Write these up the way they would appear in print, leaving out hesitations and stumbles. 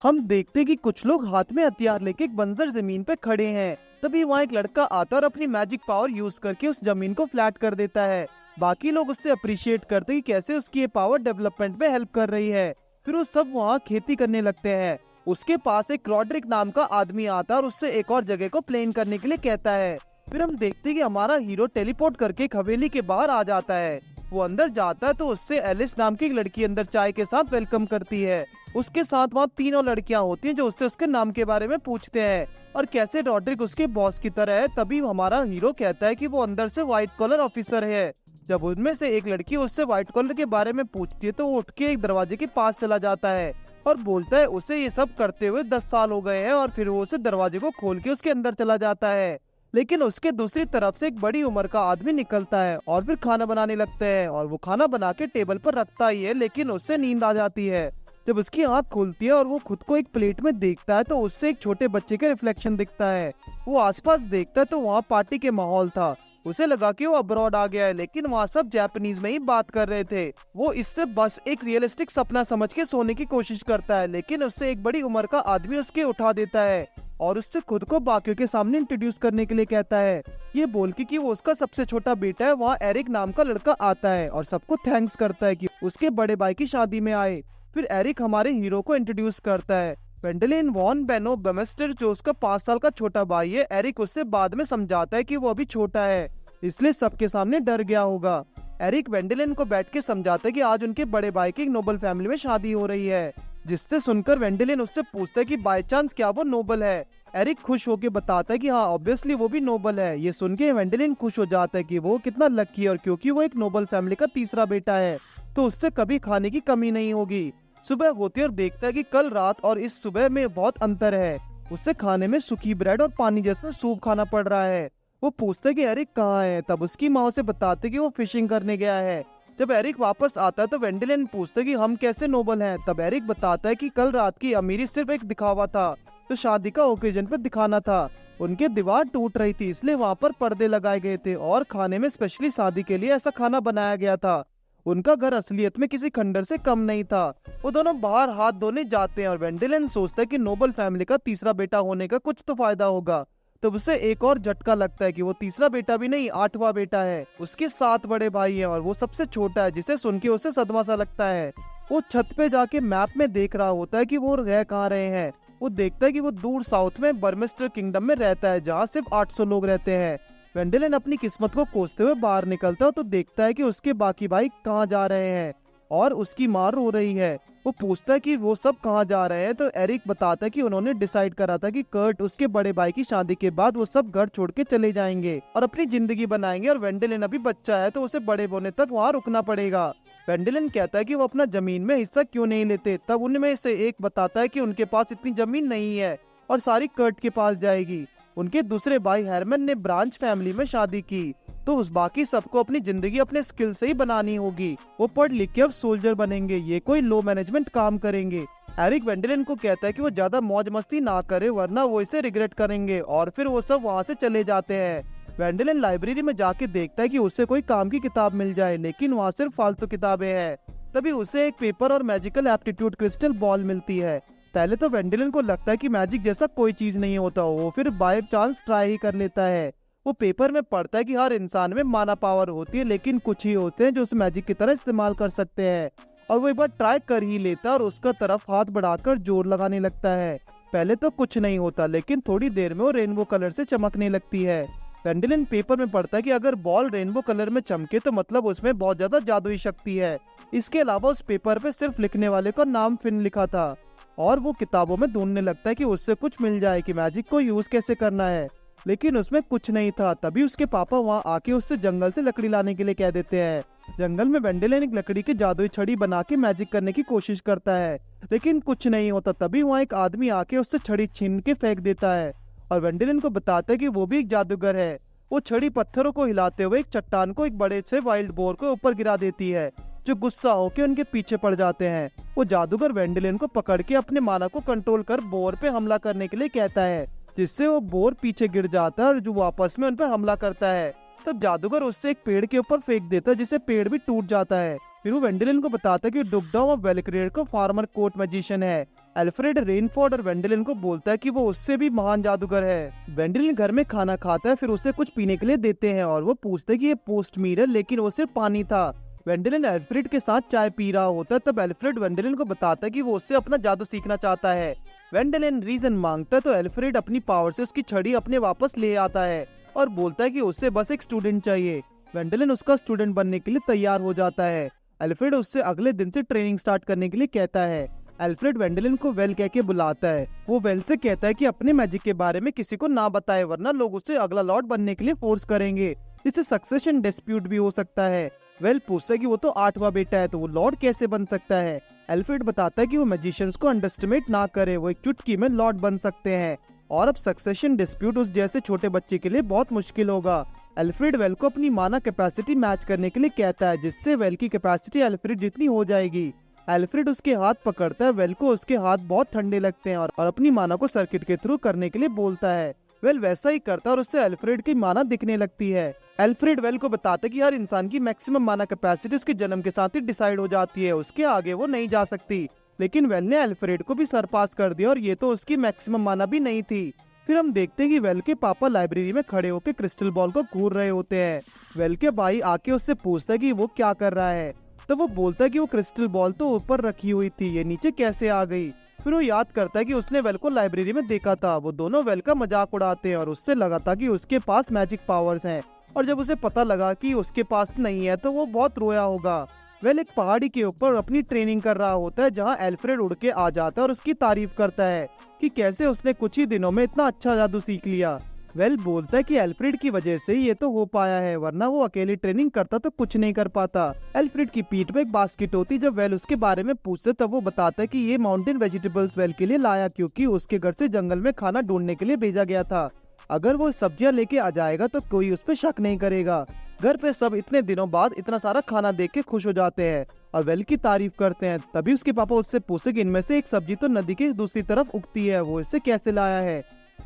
हम देखते कि कुछ लोग हाथ में हथियार लेके एक बंजर जमीन पे खड़े हैं। तभी वहाँ एक लड़का आता और अपनी मैजिक पावर यूज करके उस जमीन को फ्लैट कर देता है। बाकी लोग उससे अप्रिशिएट करते कि कैसे उसकी ये पावर डेवलपमेंट में हेल्प कर रही है। फिर वो सब वहाँ खेती करने लगते हैं। उसके पास एक रॉड्रिक नाम का आदमी आता है और उससे एक और जगह को प्लेन करने के लिए कहता है। फिर हम देखते हैं कि हमारा हीरो टेलीपोर्ट करके एक हवेली के बाहर आ जाता है। वो अंदर जाता है तो उससे एलिस नाम की एक लड़की अंदर चाय के साथ वेलकम करती है। उसके साथ वहाँ तीनों लड़कियां होती हैं जो उससे उसके नाम के बारे में पूछते हैं और कैसे रॉड्रिक उसके बॉस की तरह है। तभी हमारा हीरो कहता है कि वो अंदर से व्हाइट कॉलर ऑफिसर है। जब उनमें से एक लड़की उससे व्हाइट कॉलर के बारे में पूछती है तो वो उठ के एक दरवाजे के पास चला जाता है और बोलता है उसे ये सब करते हुए 10 साल हो गए हैं। और फिर वो उसे दरवाजे को खोल के उसके अंदर चला जाता है। लेकिन उसके दूसरी तरफ से एक बड़ी उम्र का आदमी निकलता है और फिर खाना बनाने लगते हैं और वो खाना बना के टेबल पर रखता ही है, लेकिन उससे नींद आ जाती है। जब उसकी आंख खुलती है और वो खुद को एक प्लेट में देखता है तो उससे एक छोटे बच्चे के रिफ्लेक्शन दिखता है। वो आसपास देखता है तो वहाँ पार्टी के माहौल था। उसे लगा कि वो अब्रॉड आ गया है, लेकिन वहाँ सब जापानीज में ही बात कर रहे थे। वो इससे बस एक रियलिस्टिक सपना समझ के सोने की कोशिश करता है, लेकिन उससे एक बड़ी उम्र का आदमी उसके उठा देता है और उससे खुद को बाकियों के सामने इंट्रोड्यूस करने के लिए कहता है। ये बोल के कि वो उसका सबसे छोटा बेटा है। वहाँ एरिक नाम का लड़का आता है और सबको थैंक्स करता है कि उसके बड़े भाई की शादी में आए। फिर एरिक हमारे हीरो को इंट्रोड्यूस करता है। वेंडेलिन वॉन बेनो बेमेस्टर जो उसका 5 साल का छोटा भाई है। एरिक उससे बाद में समझाता है कि वो अभी छोटा है, इसलिए सबके सामने डर गया होगा। एरिक वेंडेलिन को बैठ के समझाता है कि आज उनके बड़े भाई की एक नोबल फैमिली में शादी हो रही है। जिससे सुनकर वेंडेलिन उससे पूछता है कि बाय चांस क्या वो नोबल है। एरिक खुश होकर बताता है कि हाँ ऑब्वियसली वो भी नोबल है। ये सुन के वेंडेलिन खुश हो जाता है कि वो कितना लकी है और क्योंकि वो एक नोबल फैमिली का तीसरा बेटा है तो उससे कभी खाने की कमी नहीं होगी। सुबह होती है और देखता है कि कल रात और इस सुबह में बहुत अंतर है। उससे खाने में सूखी ब्रेड और पानी जैसा सूप खाना पड़ रहा है। वो पूछता है कि एरिक कहाँ है। तब उसकी माँ उसे बताते कि वो फिशिंग करने गया है। जब एरिक वापस आता है तो वेंडेलिन पूछता है कि हम कैसे नोबल हैं। तब एरिक बताता है कि कल रात की अमीरी सिर्फ एक दिखावा था, तो शादी का ओकेजन पे दिखाना था। उनके दीवार टूट रही थी इसलिए वहाँ पर पर्दे लगाए गए थे और खाने में स्पेशली शादी के लिए ऐसा खाना बनाया गया था। उनका घर असलियत में किसी खंडर से कम नहीं था। वो दोनों बाहर हाथ धोने जाते हैं और वेंडेलिन सोचता है कि नोबल फैमिली का तीसरा बेटा होने का कुछ तो फायदा होगा। तब उसे एक और झटका लगता है कि वो तीसरा बेटा भी नहीं 8वां बेटा है। उसके 7 बड़े भाई हैं और वो सबसे छोटा है, जिसे सुन के उसे सदमा सा लगता है। वो छत पे जाके मैप में देख रहा होता है कि वो रह कहाँ रहे हैं। वो देखता है कि वो दूर साउथ में बर्मिस्टर किंगडम में रहता है जहाँ सिर्फ 800 लोग रहते हैं। वेंडेलिन अपनी किस्मत को कोसते हुए बाहर निकलता है तो देखता है कि उसके बाकी भाई कहाँ जा रहे हैं और उसकी माँ रो रही है। वो पूछता है कि वो सब कहाँ जा रहे हैं तो एरिक बताता है कि उन्होंने डिसाइड करा था कि कर्ट उसके बड़े भाई की शादी के बाद वो सब घर छोड़ के चले जाएंगे और अपनी जिंदगी बनाएंगे और वेंडेलिन अभी बच्चा है तो उसे बड़े होने तक वहाँ रुकना पड़ेगा। वेंडेलिन कहता है कि वो अपना जमीन में हिस्सा क्यों नहीं लेते। तब उनमें से एक बताता है कि उनके पास इतनी जमीन नहीं है और सारी कर्ट के पास जाएगी। उनके दूसरे भाई हेरमन ने ब्रांच फैमिली में शादी की तो उस बाकी सबको अपनी जिंदगी अपने स्किल से ही बनानी होगी। वो पढ़ लिख के अब सोल्जर बनेंगे, ये कोई लो मैनेजमेंट काम करेंगे। एरिक वेंडेलिन को कहता है कि वो ज्यादा मौज मस्ती ना करे वरना वो इसे रिग्रेट करेंगे और फिर वो सब वहाँ से चले जाते हैं। वेंडेलिन लाइब्रेरी में जाके देखता है कि उसे कोई काम की किताब मिल जाए, लेकिन वहाँ सिर्फ फालतू किताबें हैं। तभी उसे एक पेपर और मैजिकल एप्टीट्यूड क्रिस्टल बॉल मिलती है। पहले तो वेंडेलिन को लगता है कि मैजिक जैसा कोई चीज नहीं होता, वो फिर बाय चांस ट्राई ही कर लेता है। वो पेपर में पढ़ता है कि हर इंसान में माना पावर होती है, लेकिन कुछ ही होते हैं जो उस मैजिक की तरह इस्तेमाल कर सकते हैं। और वो एक बार ट्राई कर ही लेता है और उसका तरफ हाथ बढ़ाकर जोर लगाने लगता है। पहले तो कुछ नहीं होता, लेकिन थोड़ी देर में वो रेनबो कलर से चमकने लगती है। वेंडेलिन पेपर में पढ़ता है कि अगर बॉल रेनबो कलर में चमके तो मतलब उसमें बहुत ज्यादा जादुई शक्ति है। इसके अलावा उस पेपर पे सिर्फ लिखने वाले का नाम फिन लिखा था और वो किताबों में ढूंढने लगता है कि उससे कुछ मिल जाए कि मैजिक को यूज कैसे करना है, लेकिन उसमें कुछ नहीं था। तभी उसके पापा वहाँ आके उससे जंगल से लकड़ी लाने के लिए कह देते हैं। जंगल में वेंडेलिन एक लकड़ी की जादुई छड़ी बना के मैजिक करने की कोशिश करता है, लेकिन कुछ नहीं होता। तभी वहाँ एक आदमी आके उससे छड़ी छीन के फेंक देता है और वेंडेलिन को बताता है कि वो भी एक जादूगर है। वो छड़ी पत्थरों को हिलाते हुए एक चट्टान को एक बड़े से वाइल्ड बोर को ऊपर गिरा देती है, जो गुस्सा होकर उनके पीछे पड़ जाते हैं। वो जादूगर वेंडेलिन को पकड़ के अपने माना को कंट्रोल कर बोर पे हमला करने के लिए कहता है, जिससे वो बोर पीछे गिर जाता है और जो वापस में उन पर हमला करता है। तब जादूगर उससे एक पेड़ के ऊपर फेंक देता है, जिससे पेड़ भी टूट जाता है। फिर वो वेंडेलिन को बताता है कि डुगडाउन ऑफ वेलक्रेड का फार्मर कोर्ट मैजिशियन है। एल्फ्रेड रेनफोर्ड और वेंडेलिन को बोलता है कि वो उससे भी महान जादूगर है। वेंडेलिन घर में खाना खाता है, फिर उसे कुछ पीने के लिए देते हैं और वो पूछते हैं कि ये पोस्ट मील है, लेकिन वो सिर्फ पानी था। वेंडेलिन एल्फ्रेड के साथ चाय पी रहा होता है, तब एल्फ्रेड वेंडेलिन को बताता है कि वो उससे अपना जादू सीखना चाहता है। वेंडेलिन रीजन मांगता है तो एल्फ्रेड अपनी पावर से उसकी छड़ी अपने वापस ले आता है और बोलता है कि उसे बस एक स्टूडेंट चाहिए। वेंडेलिन उसका स्टूडेंट बनने के लिए तैयार हो जाता है। एल्फ्रेड उससे अगले दिन से ट्रेनिंग स्टार्ट करने के लिए कहता है। एल्फ्रेड वेंडेलिन को वेल कह के बुलाता है। वो वेल से कहता है कि अपने मैजिक के बारे में किसी को ना बताए, वरना लोग उसे अगला लॉर्ड बनने के लिए फोर्स करेंगे, जिससे सक्सेशन डिस्प्यूट भी हो सकता है। वेल पूछता है कि वो तो 8वां बेटा है, तो वो लॉर्ड कैसे बन सकता है। एल्फ्रेड बताता है कि वो मैजिशियंस को अंडरस्टिमेट ना करे, वो एक चुटकी में लॉर्ड बन सकते हैं और अब सक्सेशन डिस्प्यूट उस जैसे छोटे बच्चे के लिए बहुत मुश्किल होगा। एल्फ्रेड वेल को अपनी माना कैपेसिटी मैच करने के लिए कहता है, जिससे वेल की कैपेसिटी एल्फ्रेड जितनी हो जाएगी। एल्फ्रेड उसके हाथ पकड़ता है। वेल को उसके हाथ बहुत ठंडे लगते हैं और अपनी माना को सर्किट के थ्रू करने के लिए बोलता है। वेल वैसा ही करता है और उससे एल्फ्रेड की माना दिखने लगती है। एल्फ्रेड वेल को बताता है कि हर इंसान की मैक्सिमम माना कैपेसिटी उसके जन्म के साथ ही डिसाइड हो जाती है, उसके आगे वो नहीं जा सकती। लेकिन वेल ने एल्फ्रेड को भी सरपास कर दिया और ये तो उसकी मैक्सिमम माना भी नहीं थी। फिर हम देखते हैं कि वेल के पापा लाइब्रेरी में खड़े होकर क्रिस्टल बॉल को घूर रहे होते हैं। वेल के भाई आके उससे पूछता है कि वो क्या कर रहा है, तो वो बोलता है कि वो क्रिस्टल बॉल तो ऊपर रखी हुई थी, ये नीचे कैसे आ गई। फिर वो याद करता है कि उसने वेल को लाइब्रेरी में देखा था। वो दोनों वेल का मजाक उड़ाते हैं और उससे लगा था कि उसके पास मैजिक पावर्स हैं, और जब उसे पता लगा कि उसके पास नहीं है तो वो बहुत रोया होगा। वेल एक पहाड़ी के ऊपर अपनी ट्रेनिंग कर रहा होता है, जहाँ एल्फ्रेड उड़ के आ जाता है और उसकी तारीफ करता है कि कैसे उसने कुछ ही दिनों में इतना अच्छा जादू सीख लिया। वेल बोलता है कि एल्फ्रेड की वजह से ये तो हो पाया है, वरना वो अकेली ट्रेनिंग करता तो कुछ नहीं कर पाता। एल्फ्रेड की पीठ पे एक बास्केट होती। जब वेल उसके बारे में पूछते तब वो बताता है कि ये माउंटेन वेजिटेबल्स वेल के लिए लाया, क्योंकि उसके घर से जंगल में खाना ढूंढने के लिए भेजा गया था। अगर वो सब्जियां लेके आ जाएगा तो कोई उस पर शक नहीं करेगा। घर पे सब इतने दिनों बाद इतना सारा खाना देख के खुश हो जाते हैं और वेल की तारीफ करते हैं। तभी उसके पापा उससे पूछते कि इनमें से एक सब्जी तो नदी की दूसरी तरफ उगती है, वो इससे कैसे लाया है।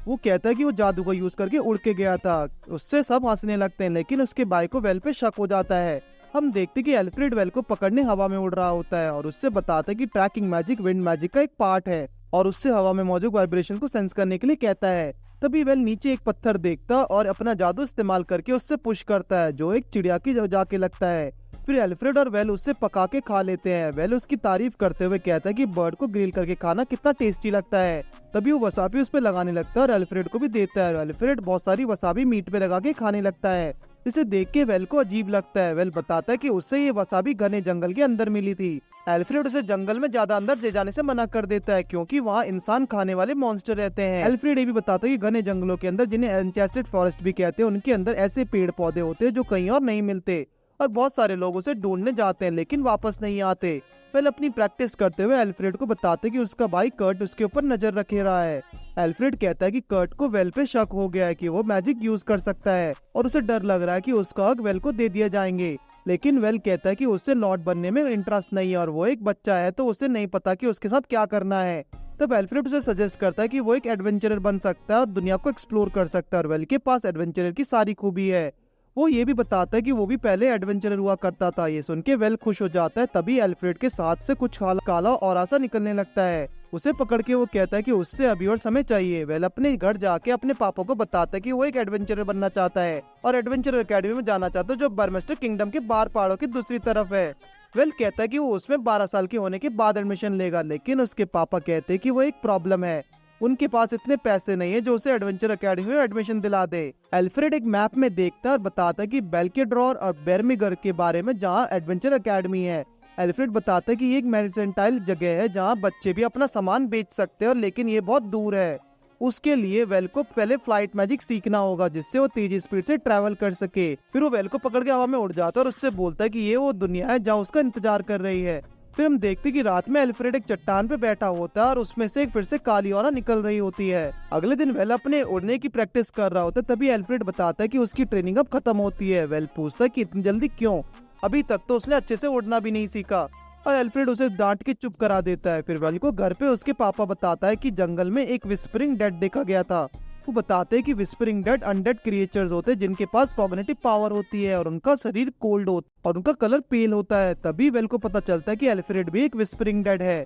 वो कहता है कि वो जादू का यूज करके उड़ के गया था। उससे सब हंसने लगते हैं, लेकिन उसके भाई को वेल पे शक हो जाता है। हम देखते कि एल्फ्रेड वेल को पकड़ने हवा में उड़ रहा होता है और उससे बताता है कि ट्रैकिंग मैजिक विंड मैजिक का एक पार्ट है और उससे हवा में मौजूद वाइब्रेशन को सेंस करने के लिए कहता है। तभी वेल नीचे एक पत्थर देखता और अपना जादू इस्तेमाल करके उससे पुश करता है, जो एक चिड़िया की जाके लगता है। फिर एल्फ्रेड और वेल उससे पका के खा लेते हैं। वेल उसकी तारीफ करते हुए कहता है कि बर्ड को ग्रिल करके खाना कितना टेस्टी लगता है। तभी वो वसाबी उस पे लगाने लगता है और एल्फ्रेड को भी देता है। एल्फ्रेड बहुत सारी वसाबी मीट पे लगा के खाने लगता है। इसे देख के वेल को अजीब लगता है। वेल बताता है कि उससे ये वसाबी घने जंगल के अंदर मिली थी। एल्फ्रेड उसे जंगल में ज्यादा अंदर ले जाने से मना कर देता है, क्योंकि वहाँ इंसान खाने वाले मॉन्स्टर रहते हैं। एल्फ्रेड ये भी बताता है कि घने जंगलों के अंदर, जिन्हें एन्चेस्टेड फॉरेस्ट भी कहते हैं, उनके अंदर ऐसे पेड़ पौधे होते हैं जो कहीं और नहीं मिलते और बहुत सारे लोग उसे ढूंढने जाते हैं लेकिन वापस नहीं आते। वेल अपनी प्रैक्टिस करते हुए एल्फ्रेड को बताते कि उसका भाई कर्ट उसके ऊपर नजर रखे रहा है। एल्फ्रेड कहता है कि कर्ट को वेल पे शक हो गया है कि वो मैजिक यूज कर सकता है और उसे डर लग रहा है कि उसका हक वेल को दे दिया जाएंगे। लेकिन वेल कहता है कि उससे लॉर्ड बनने में इंटरेस्ट नहीं है और वो एक बच्चा है, तो उसे नहीं पता कि उसके साथ क्या करना है। तब एल्फ्रेड उसे सजेस्ट करता है कि वो एक एडवेंचरर बन सकता है और दुनिया को एक्सप्लोर कर सकता है और वेल के पास एडवेंचरर की सारी खूबी है। वो ये भी बताता है कि वो भी पहले एडवेंचरर हुआ करता था। ये सुन के वेल खुश हो जाता है। तभी एल्फ्रेड के साथ से कुछ काला और आसा निकलने लगता है। उसे पकड़ के वो कहता है कि उससे अभी और समय चाहिए। वेल अपने घर जाके अपने पापा को बताता है कि वो एक एडवेंचरर बनना चाहता है और एडवेंचरर एकेडमी में जाना चाहता है, जो बर्मेस्टर किंगडम के बाहर पहाड़ों की दूसरी तरफ है। वेल कहता है कि वो उसमें 12 साल के होने के बाद एडमिशन लेगा, लेकिन उसके पापा कहते हैं कि वो एक प्रॉब्लम है, उनके पास इतने पैसे नहीं है जो उसे एडवेंचर एकेडमी में एडमिशन दिला दे। एल्फ्रेड एक मैप में देखता है और बताता है कि बेल्केड्रॉर और बेरमिगर के बारे में, जहाँ एडवेंचर एकेडमी है। एल्फ्रेड बताता है कि ये एक मर्केंटाइल जगह है जहाँ बच्चे भी अपना सामान बेच सकते हैं, और लेकिन ये बहुत दूर है। उसके लिए वेल को पहले फ्लाइट मैजिक सीखना होगा, जिससे वो तेजी स्पीड से ट्रैवल कर सके। फिर वो वेल को पकड़ के हवा में उड़ जाता है और उससे बोलता है कि ये वो दुनिया है जहाँ उसका इंतजार कर रही है। फिर हम देखते कि रात में एल्फ्रेड एक चट्टान पे बैठा होता है और उसमें से एक फिर से काली औरा निकल रही होती है। अगले दिन वेल अपने उड़ने की प्रैक्टिस कर रहा होता है। तभी एल्फ्रेड बताता है कि उसकी ट्रेनिंग अब खत्म होती है। वेल पूछता है कि इतनी जल्दी क्यों, अभी तक तो उसने अच्छे से उड़ना भी नहीं सीखा, और एल्फ्रेड उसे डांट के चुप करा देता है। फिर वेल को घर पे उसके पापा बताता है कि जंगल में एक विस्परिंग डेड देखा गया था। वो बताते हैं कि विस्परिंग डेड अनडेड क्रिएचर्स होते हैं जिनके पास कॉग्निटिव पावर होती है और उनका शरीर कोल्ड होता और उनका कलर पेल होता है। तभी वेल को पता चलता है कि एल्फ्रेड भी एक विस्परिंग डेड है।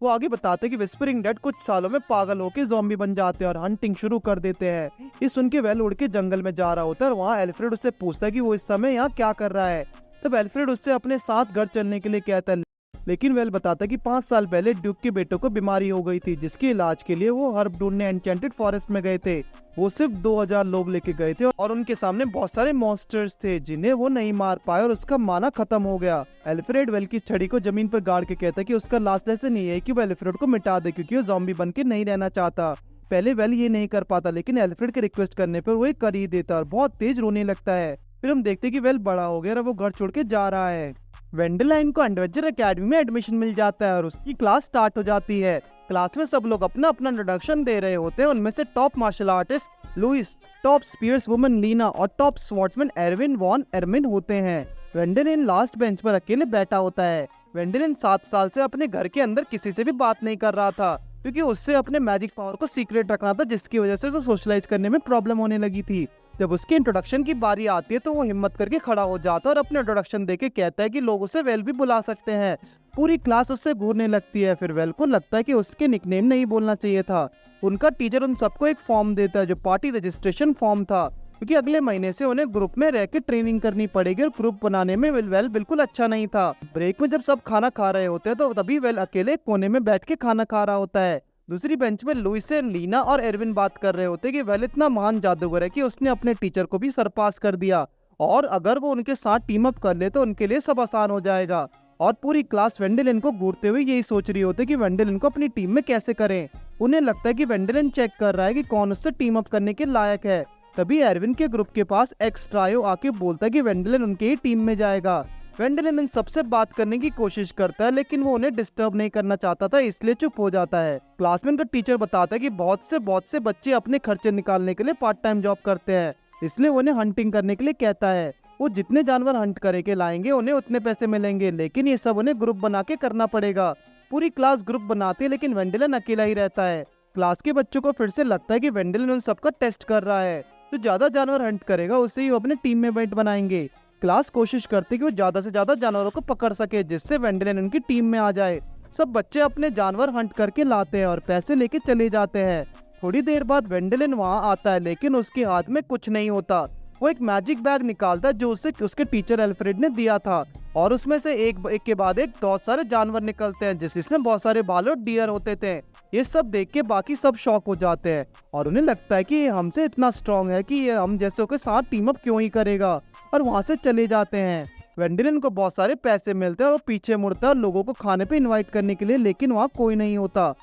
वो आगे बताते हैं कि विस्परिंग डेड कुछ सालों में पागल होकर ज़ॉम्बी बन जाते हैं और हंटिंग शुरू कर देते हैं। ये सुन के वेल उड़ के जंगल में जा रहा होता है और वहाँ एल्फ्रेड उससे पूछता है कि वो इस समय यहाँ क्या कर रहा है। तब एल्फ्रेड उससे अपने साथ घर चलने के लिए कहता है, लेकिन वेल बताता है कि 5 साल पहले ड्यूक के बेटों को बीमारी हो गई थी जिसके इलाज के लिए वो हर्ब ढूंढने एन्चेंटेड फॉरेस्ट में गए थे। वो सिर्फ 2000 लोग लेके गए थे और उनके सामने बहुत सारे मॉन्स्टर्स थे जिन्हें वो नहीं मार पाए और उसका माना खत्म हो गया। एल्फ्रेड वेल की छड़ी को जमीन पर गाड़ के कहता है कि उसका लास्ट लेसन ये है कि वो एल्फ्रेड को मिटा दे क्योंकि वो ज़ॉम्बी बन के नहीं रहना चाहता। पहले वेल ये नहीं कर पाता लेकिन एल्फ्रेड के रिक्वेस्ट करने पर वो कर ही देता और बहुत तेज रोने लगता है। फिर हम देखते कि वेल बड़ा हो गया और वो घर छोड़ के जा रहा है। वेंडरलाइन को एडवेंचर एकेडमी में एडमिशन मिल जाता है और उसकी क्लास स्टार्ट हो जाती है। क्लास में सब लोग अपना अपना इंट्रोडक्शन दे रहे होते हैं। उनमें से top martial artist Luis, top spears woman Lina और top swordsman Erwin von Ermin होते हैं। वेंडरलाइन लास्ट बेंच पर अकेले बैठा होता है। वेंडरलाइन 7 साल से अपने घर के अंदर किसी से भी बात नहीं कर रहा था क्योंकि उससे अपने मैजिक पावर को सीक्रेट रखना था जिसकी वजह से उसे सोशलाइज करने में प्रॉब्लम होने लगी थी। जब उसके इंट्रोडक्शन की बारी आती है तो वो हिम्मत करके खड़ा हो जाता है और अपने इंट्रोडक्शन देके कहता है कि लोग उसे वेल भी बुला सकते हैं। पूरी क्लास उससे घूरने लगती है। फिर वेल को लगता है कि उसके निकनेम नहीं बोलना चाहिए था। उनका टीचर उन सबको एक फॉर्म देता है जो पार्टी रजिस्ट्रेशन फॉर्म था क्योंकि अगले महीने से उन्हें ग्रुप में रह के ट्रेनिंग करनी पड़ेगी और ग्रुप बनाने में वेल बिल्कुल अच्छा नहीं था। ब्रेक में जब सब खाना खा रहे होते हैं तो तभी वेल अकेले कोने में बैठ के खाना खा रहा होता है। दूसरी बेंच में लुइस से लीना और एरविन बात कर रहे होते कि वेल इतना महान जादूगर है कि उसने अपने टीचर को भी सरपास कर दिया और अगर वो उनके साथ टीम अप कर ले तो उनके लिए सब आसान हो जाएगा। और पूरी क्लास वेंडलिन को घूरते हुए यही सोच रही होती कि वेंडलिन को अपनी टीम में कैसे करें। उन्हें लगता है कि वेंडलिन चेक कर रहा है कि कौन उससे टीम अप करने के लायक है। तभी एरविन के ग्रुप के पास एक्स्ट्रायो आके बोलता है कि वेंडलिन उनके ही टीम में जाएगा। वेंडलिन इन सबसे बात करने की कोशिश करता है लेकिन वो उन्हें डिस्टर्ब नहीं करना चाहता था इसलिए चुप हो जाता है। क्लासमेट का टीचर बताता है कि बहुत से बच्चे अपने खर्चे निकालने के लिए पार्ट टाइम जॉब करते हैं इसलिए वो उन्हें हंटिंग करने के लिए कहता है। वो जितने जानवर हंट करके लाएंगे उन्हें उतने पैसे मिलेंगे लेकिन ये सब उन्हें ग्रुप बना के करना पड़ेगा। पूरी क्लास ग्रुप बनाती है लेकिन वेंडलिन अकेला ही रहता है। क्लास के बच्चों को फिर से लगता है कि वेंडलिन उन सबका टेस्ट कर रहा है। जो ज्यादा जानवर हंट करेगा उसे ही वो अपने टीम में मेट बनाएंगे। क्लास कोशिश करती है कि वो ज्यादा से ज्यादा जानवरों को पकड़ सके जिससे वेंडलिन उनकी टीम में आ जाए। सब बच्चे अपने जानवर हंट करके लाते हैं और पैसे लेके चले जाते हैं। थोड़ी देर बाद वेंडलिन वहां आता है लेकिन उसके हाथ में कुछ नहीं होता। वो एक मैजिक बैग निकालता है जो उसे उसके टीचर एल्फ्रेड ने दिया था और उसमें से एक के बाद एक बहुत सारे जानवर निकलते हैं जिसमें बहुत सारे बाल और डियर होते थे। ये सब देख के बाकी सब शॉक हो जाते हैं और उन्हें लगता है कि ये हमसे इतना स्ट्रांग है कि ये हम जैसे के साथ टीम अप क्यों ही करेगा और वहां से चले जाते हैं। वेंडलिन को बहुत सारे पैसे मिलते हैं और वो पीछे मुड़ता है और लोगों को खाने पे इनवाइट करने के लिए लेकिन वहाँ कोई नहीं होता।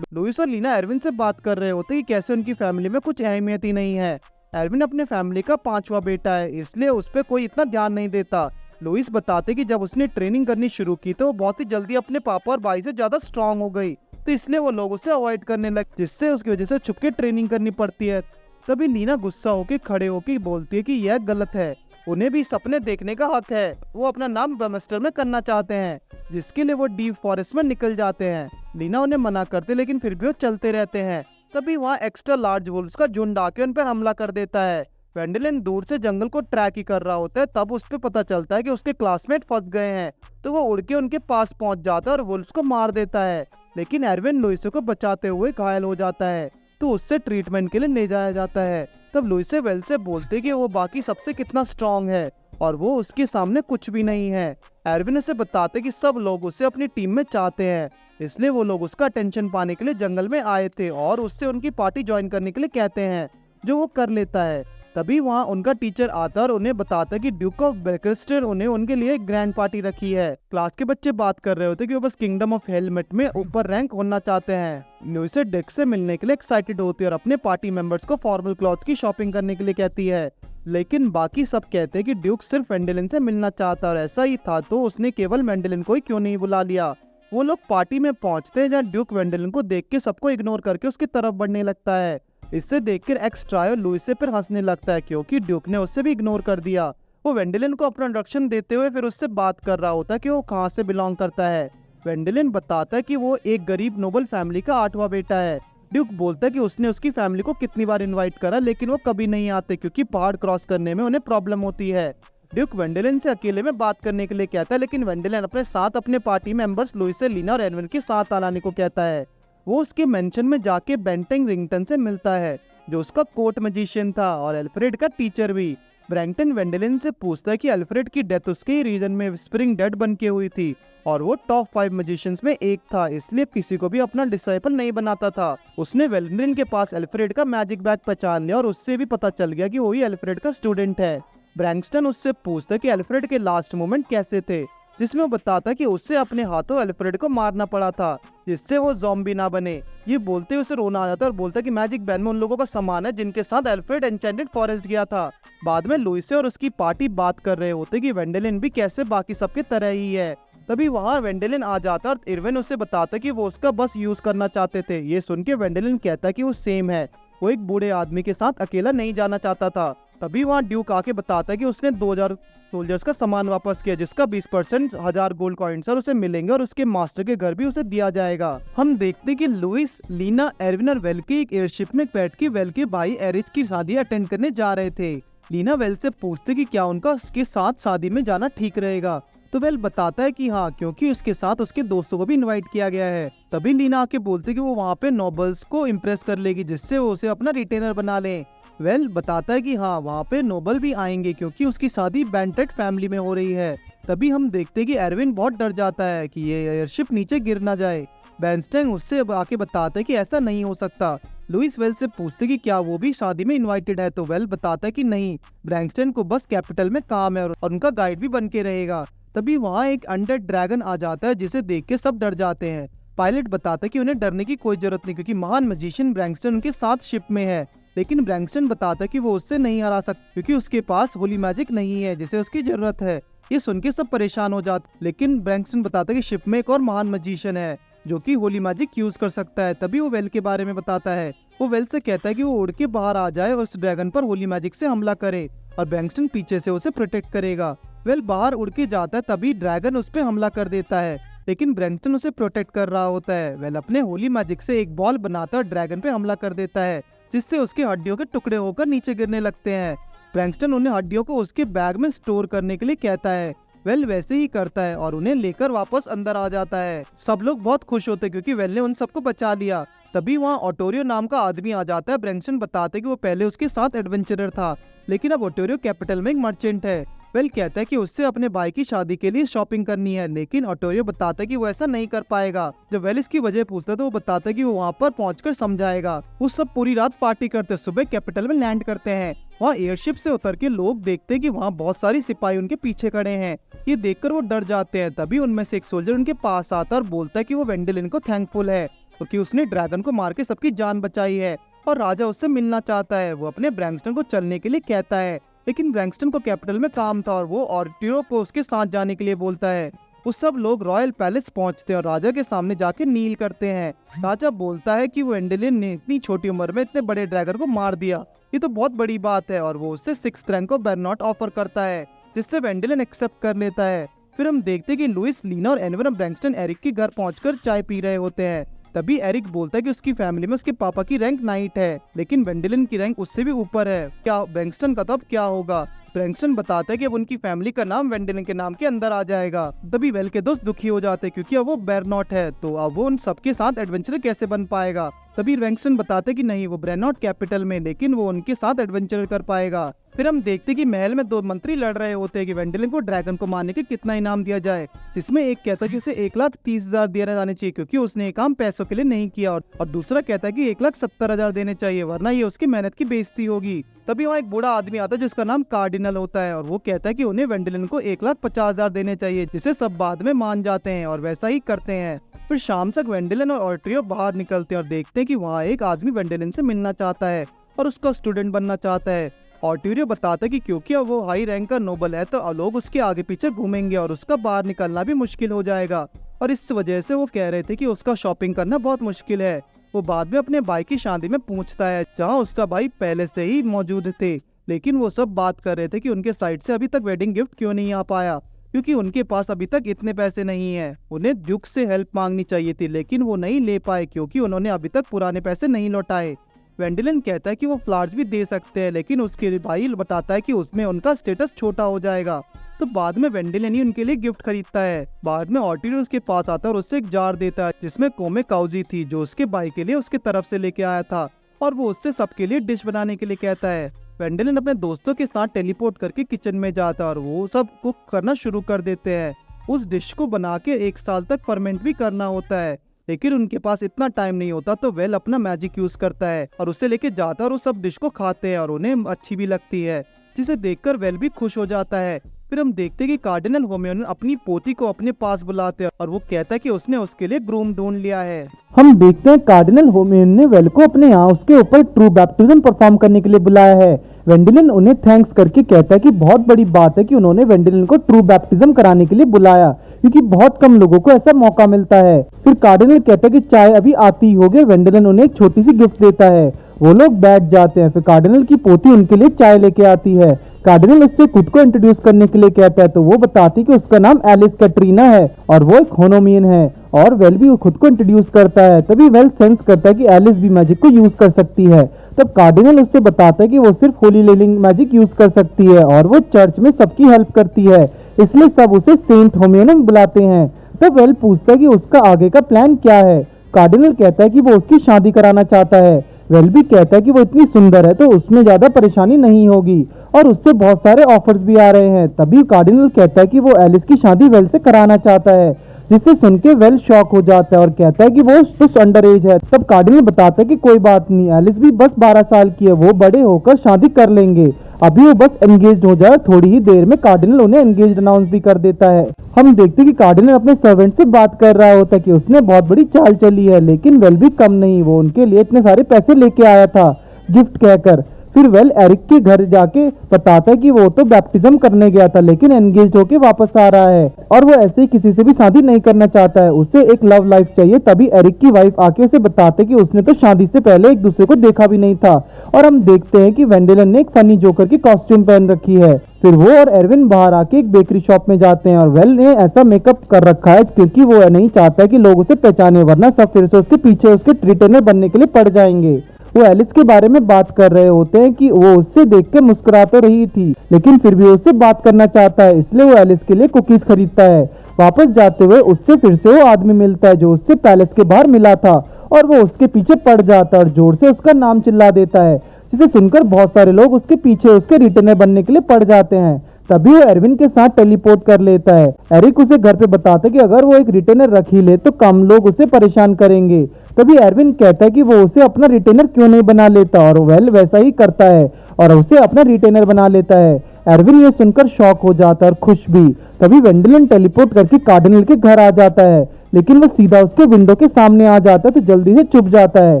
लुइस और लीना एरविन से बात कर रहे होते कि कैसे उनकी फैमिली में कुछ अहमियत ही नहीं है। एरविन अपने फैमिली का 5वां बेटा है इसलिए उस पर कोई इतना ध्यान नहीं देता। लुइस बताते कि जब उसने ट्रेनिंग करनी शुरू की तो वो बहुत ही जल्दी अपने पापा और भाई से ज्यादा स्ट्रांग हो गई तो इसलिए वो लोग उसे अवॉइड करने लगे जिससे उसकी वजह से छुप के ट्रेनिंग करनी पड़ती है। तभी लीना गुस्सा होके खड़े होके बोलती है कि यह गलत है। उन्हें भी सपने देखने का हक है। वो अपना नाम बर्मेस्टर में करना चाहते हैं जिसके लिए वो डीप फॉरेस्ट में निकल जाते हैं। लीना उन्हें मना करते लेकिन फिर भी वो चलते रहते हैं। तभी वहाँ एक्स्ट्रा लार्ज वुल्व्स का झुंड आके उन पर हमला कर देता है। वेंडलिन दूर से जंगल को ट्रैक ही कर रहा होता है तब उस पर पता चलता है कि उसके क्लासमेट फंस गए हैं तो वो उड़ के उनके पास पहुंच जाता है और वुल्व्स को मार देता है। लेकिन एरविन लुइस को बचाते हुए घायल हो जाता है तो उससे ट्रीटमेंट के लिए ले जाया जाता है। तब लुइस वेल से बोलते कि वो बाकी सबसे कितना स्ट्रांग है और वो उसके सामने कुछ भी नहीं है। एरविन उसे बताते कि सब लोग उसे अपनी टीम में चाहते हैं इसलिए वो लोग उसका अटेंशन पाने के लिए जंगल में आए थे और उससे उनकी पार्टी ज्वाइन करने के लिए कहते हैं जो वो कर लेता है। तभी वहाँ उनका टीचर आता है और उन्हें बताता है कि ड्यूक ऑफ बेल्केस्टर उन्हें उनके लिए एक ग्रैंड पार्टी रखी है। क्लास के बच्चे बात कर रहे होते कि वो बस किंगडम ऑफ हेलमेट में ऊपर रैंक होना चाहते हैं। लुइस डेक से मिलने के लिए एक्साइटेड होती है और अपने पार्टी मेंबर्स को फॉर्मल क्लॉथ्स की शॉपिंग करने के लिए कहती है लेकिन बाकी सब कहते हैं कि ड्यूक सिर्फ वेंडलिन से मिलना चाहता और ऐसा ही था तो उसने केवल वेंडलिन को ही क्यों नहीं बुला लिया। वो लोग पार्टी में पहुंचते हैं जहाँ ड्यूक वेंडलिन को देख के सबको इग्नोर करके उसकी तरफ बढ़ने लगता है। इससे देखकर एक्स्ट्रायो लुइस से फिर हंसने लगता है क्योंकि ड्यूक ने उससे भी इग्नोर कर दिया। वो वेंडलिन को अपना इंट्रोडक्शन देते हुए फिर उससे बात कर रहा होता है कि वो कहाँ से बिलोंग करता है। वेंडलिन बताता है कि वो एक गरीब नोबल फैमिली का 8वां बेटा है। ड्यूक बोलता है कि उसने उसकी फैमिली को कितनी बार इनवाइट करा लेकिन वो कभी नहीं आते क्योंकि पहाड़ क्रॉस करने में उन्हें प्रॉब्लम होती है। ड्यूक वेंडेलिन से अकेले में बात करने के लिए कहता है लेकिन वेंडेलिन अपने साथ अपने पार्टी मेंबर्स लुइस से लीना और एडविन के साथ आने को कहता है। वो उसके मेंशन में जाके बेंटिंग रिंगटन से मिलता है जो उसका कोर्ट मैजिशियन था और एल्फ्रेड का टीचर भी। ब्रैंकटन वेंडेलिन से पूछता है कि एल्फ्रेड की डेथ उसके ही रीजन में स्प्रिंग डेड बन के हुई थी और वो टॉप 5 मैजिशियंस में एक था, इसलिए किसी को भी अपना डिसाइपल नहीं बनाता था। उसने वेंडेलिन के पास एल्फ्रेड का मैजिक बैग पहचान लिया और उससे भी पता चल गया कि वो ही एल्फ्रेड का स्टूडेंट है। ब्रैंकस्टन उससे पूछता है कि एल्फ्रेड के लास्ट मोमेंट कैसे थे, जिसमें वो बताता है कि उससे अपने हाथों एल्फ्रेड को मारना पड़ा था जिससे वो ज़ॉम्बी ना बने। ये बोलते उसे रोना आ जाता है और बोलता है कि मैजिक बैग में उन लोगों का सामान है जिनके साथ एल्फ्रेड एन्चेंटेड फॉरेस्ट गया था। बाद में लुइस और उसकी पार्टी बात कर रहे होते कि वेंडेलिन भी कैसे बाकी सबके तरह ही है। तभी वहाँ वेंडेलिन आ जाता और इरविन उसे बताता कि वो उसका बस यूज करना चाहते थे। ये सुन के वेंडेलिन कहता कि वो सेम है, वो एक बूढ़े आदमी के साथ अकेला नहीं जाना चाहता था। तभी वहाँ ड्यूक आके बताता है कि उसने 2000 सोल्जर्स का सामान वापस किया जिसका 20% 1000 गोल्ड कॉइन्स और उसे मिलेंगे और उसके मास्टर के घर भी उसे दिया जाएगा। हम देखते कि लुइस, लीना, एरविन और वेल की एक एयरशिप में बैठ के वेल के भाई एरिच की शादी अटेंड करने जा रहे थे। लीना वेल से पूछते कि क्या उनका उसके साथ शादी में जाना ठीक रहेगा, तो वेल बताता है कि हाँ, क्योंकि उसके साथ उसके दोस्तों को भी इनवाइट किया गया है। तभी लीना आके बोलते कि वो वहाँ पे नोबल्स को इम्प्रेस कर लेगी जिससे वो उसे अपना रिटेनर बना ले। वेल बताता है कि हाँ, वहाँ पे नोबल भी आएंगे क्योंकि उसकी शादी बेंटेड फैमिली में हो रही है। तभी हम देखते हैं कि एरविन बहुत डर जाता है कि ये एयरशिप नीचे गिर ना जाए। बेंस्टेन उससे आके बताता है कि ऐसा नहीं हो सकता। लुइस वेल से पूछते कि क्या वो भी शादी में इनवाइटेड है, तो वेल बताता है कि नहीं, ब्रैंकस्टन को बस कैपिटल में काम है और उनका गाइड भी बन के रहेगा। तभी वहाँ एक अनडेड ड्रैगन आ जाता है जिसे देख के सब डर जाते हैं। पायलट बताता है कि उन्हें डरने की कोई जरूरत नहीं क्योंकि महान मैजिशियन ब्रैंकस्टन उनके साथ शिप में है। लेकिन ब्रैंकस्टन बताता है कि वो उससे नहीं हरा सकता क्योंकि उसके पास होली मैजिक नहीं है जिसे उसकी जरूरत है। ये सुन के सब परेशान हो जाते, लेकिन ब्रैंकस्टन बताता है कि शिप में एक और महान मैजिशियन है जो कि होली मैजिक यूज कर सकता है। तभी वो वेल के बारे में बताता है। वो वेल से कहता है कि वो उड़ के बाहर आ जाए और उस ड्रैगन पर होली मैजिक से हमला करे और ब्रैंकस्टन पीछे से उसे प्रोटेक्ट करेगा। वेल बाहर उड़ के जाता है, तभी ड्रैगन उस पे हमला कर देता है लेकिन ब्रैंकस्टन उसे प्रोटेक्ट कर रहा होता है। वेल अपने होली मैजिक से एक बॉल बनाता है, ड्रैगन पे हमला कर देता है जिससे उसकी हड्डियों के टुकड़े होकर नीचे गिरने लगते हैं। ब्रैंकस्टन उन्हें हड्डियों को उसके बैग में स्टोर करने के लिए कहता है। वेल वैसे ही करता है और उन्हें लेकर वापस अंदर आ जाता है। सब लोग बहुत खुश होते हैं क्योंकि वेल ने उन सबको बचा लिया। तभी वहाँ ऑटोरियो नाम का आदमी आ जाता है। ब्रैंकस्टन बताते कि वो पहले उसके साथ एडवेंचरर था लेकिन अब ऑटोरियो कैपिटल में एक मर्चेंट है। वेल कहता है कि उससे अपने भाई की शादी के लिए शॉपिंग करनी है, लेकिन ऑटोरियो बताता है कि वो ऐसा नहीं कर पाएगा। जब वेल इसकी वजह पूछता है तो वो बताता है कि वो वहाँ पर पहुंचकर समझाएगा। वो सब पूरी रात पार्टी करते सुबह कैपिटल में लैंड करते हैं। वहाँ एयरशिप से उतर के लोग देखते हैं कि वहाँ बहुत सारी सिपाही उनके पीछे खड़े हैं। ये देखकर वो डर जाते हैं। तभी उनमें से एक सोल्जर उनके पास आता है और बोलता है कि वो वेंडेलिन को थैंकफुल है क्योंकि उसने ड्रैगन को मार के सबकी जान बचाई है और राजा उससे मिलना चाहता है। वो अपने ब्रैंकस्टन को चलने के लिए कहता है लेकिन ब्रैंकस्टन को कैपिटल में काम था और वो ऑर्टिरो को उसके साथ जाने के लिए बोलता है। वो सब लोग रॉयल पैलेस पहुंचते हैं और राजा के सामने जाके नील करते हैं। राजा बोलता है कि वेंडेलिन ने इतनी छोटी उम्र में इतने बड़े ड्रैगन को मार दिया, ये तो बहुत बड़ी बात है, और वो उससे 6th रैंक को बर्नॉट ऑफर करता है जिससे वेंडेलिन एक्सेप्ट कर लेता है। फिर हम देखते हैं कि लुइस, लीना और एनवर ब्रैंकस्टन एरिक के घर पहुंचकर चाय पी रहे होते हैं। तभी एरिक बोलता है कि उसकी फैमिली में उसके पापा की रैंक नाइट है लेकिन वेंडेलिन की रैंक उससे भी ऊपर है। क्या ब्रैंकस्टन का तो अब क्या होगा? ब्रैंकस्टन बताता है कि अब उनकी फैमिली का नाम वेंडेलिन के नाम के अंदर आ जाएगा। तभी वेल के दोस्त दुखी हो जाते हैं क्योंकि अब वो बर्नॉट है, तो अब वो उन सबके साथ एडवेंचर कैसे बन पाएगा। तभी ब्रैंकस्टन बताते हैं कि नहीं, वो बर्नॉट कैपिटल में, लेकिन वो उनके साथ एडवेंचर कर पाएगा। फिर हम देखते कि महल में 2 मंत्री लड़ रहे होते हैं कि वेंडेलिन को ड्रैगन को मारने के कितना इनाम दिया जाए, जिसमें एक कहता है कि उसे 1,30,000 दिया जाने चाहिए क्योंकि उसने ये काम पैसों के लिए नहीं किया, और दूसरा कहता है कि 1,70,000 देने चाहिए वरना ये उसकी मेहनत की बेइज्जती होगी। तभी वहाँ एक बूढ़ा आदमी आता है जिसका नाम कार्डिनल होता है और वो कहता है कि उन्हें वेंडेलिन को 1,50,000 देने चाहिए, जिसे सब बाद में मान जाते हैं और वैसा ही करते हैं। फिर शाम तक वेंडेलिन और ऑर्टियो बाहर निकलते हैं और देखते हैं कि वहाँ एक आदमी वेंडेलिन से मिलना चाहता है और उसका स्टूडेंट बनना चाहता है। ऑर्टियो बताता है कि क्योंकि अब वो हाई रैंक का नोबल है तो लोग उसके आगे पीछे घूमेंगे और उसका बाहर निकलना भी मुश्किल हो जाएगा, और इस वजह से वो कह रहे थे कि उसका शॉपिंग करना बहुत मुश्किल है। वो बाद में अपने भाई की शादी में पूछता है जहाँ उसका भाई पहले से ही मौजूद थे, लेकिन वो सब बात कर रहे थे कि उनके साइड से अभी तक वेडिंग गिफ्ट क्यों नहीं आ पाया। क्योंकि उनके पास अभी तक इतने पैसे नहीं है। उन्हें ड्यूक से हेल्प मांगनी चाहिए थी, लेकिन वो नहीं ले पाए क्योंकि उन्होंने अभी तक पुराने पैसे नहीं लौटाए। वेंडेलिन कहता है कि वो फ्लावर्स भी दे सकते हैं, लेकिन उसके भाई बताता है कि उसमें उनका स्टेटस छोटा हो जाएगा। तो बाद में वेंडेलिन ही उनके लिए गिफ्ट खरीदता है। बाद में ऑर्टिन उसके पास आता है और उससे एक जार देता है जिसमें कोमे काउजी थी, जो उसके भाई के लिए उसके तरफ से लेके आया था, और वो उससे सबके लिए डिश बनाने के लिए कहता है। वेंडेलिन अपने दोस्तों के साथ टेलीपोर्ट करके किचन में जाता है और वो सब कुक करना शुरू कर देते हैं। उस डिश को बना के 1 साल तक फर्मेंट भी करना होता है, लेकिन उनके पास इतना टाइम नहीं होता, तो वेल अपना मैजिक यूज करता है और उसे लेके जाता है और वो सब डिश को खाते हैं और उन्हें अच्छी भी लगती है, जिसे देखकर वेल भी खुश हो जाता है। फिर हम देखते हैं कि कार्डिनल होम्योन अपनी पोती को अपने पास बुलाते हैं और वो कहता है कि उसने उसके लिए ग्रूम ढूंढ लिया है। हम देखते हैं कार्डिनल होम्योन ने वेल को अपने यहाँ उसके ऊपर ट्रू बैप्टिज्म परफॉर्म करने के लिए बुलाया है। वेंडेलिन उन्हें थैंक्स करके कहता है कि बहुत बड़ी बात है कि उन्होंने वेंडेलिन को ट्रू बैप्टिज्म कराने के लिए बुलाया, क्योंकि बहुत कम लोगों को ऐसा मौका मिलता है। फिर कार्डिनल कहता है कि चाय अभी आती ही होगी। वेंडेलिन उन्हें एक छोटी सी गिफ्ट देता है। वो लोग बैठ जाते हैं। फिर कार्डिनल की पोती उनके लिए चाय लेके आती है। कार्डिनल उससे खुद को इंट्रोड्यूस करने के लिए कहता है, तो वो बताती है कि उसका नाम एलिस कैटरीना है और वो एक होनोमियन है, और वेल भी खुद को इंट्रोड्यूस करता है। तभी वेल सेंस करता है कि एलिस भी मैजिक को यूज कर सकती है। तब कार्डिनल उससे बताता है कि वो सिर्फ होली लीलिंग मैजिक यूज कर सकती है और वो चर्च में सबकी हेल्प करती है, इसलिए सब उसे सेंट होम्योन बुलाते हैं। तब वेल पूछता है कि उसका आगे का प्लान क्या है। कार्डिनल कहता है कि वो उसकी शादी कराना चाहता है। वेल भी कहता है कि वो इतनी सुंदर है तो उसमें ज्यादा परेशानी नहीं होगी, और उससे बहुत सारे ऑफर्स भी आ रहे हैं। तभी कार्डिनल कहता है कि वो एलिस की शादी वेल से कराना चाहता है, जिसे सुन के वेल शॉक हो जाता है और कहता है कि वो तो अंडर एज है। तब कार्डिनल बताता है कि कोई बात नहीं, एलिस भी बस 12 साल की है, वो बड़े होकर शादी कर लेंगे, अभी वो बस एंगेज हो जाए। थोड़ी ही देर में कार्डिनल उन्हें एंगेज अनाउंस भी कर देता है। हम देखते हैं कि कार्डिनल अपने सर्वेंट से बात कर रहा होता है कि उसने बहुत बड़ी चाल चली है, लेकिन वेल भी कम नहीं, वो उनके लिए इतने सारे पैसे लेके आया था गिफ्ट कहकर। फिर वेल एरिक के घर जाके बताता है कि वो तो बैप्टिज्म करने गया था, लेकिन एंगेज होके वापस आ रहा है और वो ऐसे ही किसी से भी शादी नहीं करना चाहता है, उसे एक लव लाइफ चाहिए। तभी एरिक की वाइफ आके उसे बताते कि उसने तो शादी से पहले एक दूसरे को देखा भी नहीं था। और हम देखते हैं कि वेंडेलन ने एक फनी जोकर की कॉस्ट्यूम पहन रखी है। फिर वो और एरविन बाहर आके एक बेकरी शॉप में जाते हैं और वेल ने ऐसा मेकअप कर रखा है क्योंकि वो नहीं चाहता कि लोग उसे पहचाने, वरना सब फिर से उसके पीछे उसके रिटेनर बनने के लिए पड़ जाएंगे। वो एलिस के बारे में बात कर रहे होते हैं कि वो उससे देख के मुस्कुरा तो रही थी, लेकिन फिर भी उससे बात करना चाहता है, इसलिए वो एलिस के लिए कुकीज खरीदता है। वापस जाते हुए उससे फिर से वो आदमी मिलता है जो उससे पैलेस के बाहर मिला था, और वो उसके पीछे पड़ जाता है और जोर से उसका नाम चिल्ला देता है, जिसे सुनकर बहुत सारे लोग उसके पीछे उसके रिटेनर बनने के लिए पड़ जाते हैं। तभी वो एरविन के साथ टेलीपोर्ट कर लेता है। एरिक उसे घर पे बताता है कि अगर वो एक रिटेनर रख ही ले तो कम लोग उसे परेशान करेंगे। तभी एरविन कहता है कि वो उसे अपना रिटेनर क्यों नहीं बना लेता, और वेल वैसा ही करता है और उसे अपना रिटेनर बना लेता है। एरविन ये सुनकर शॉक हो जाता है और खुश भी। तभी वेंडेलन टेलीपोर्ट करके कार्डिनल के घर आ जाता है, लेकिन वो सीधा उसके विंडो के सामने आ जाता है तो जल्दी से छुप जाता है।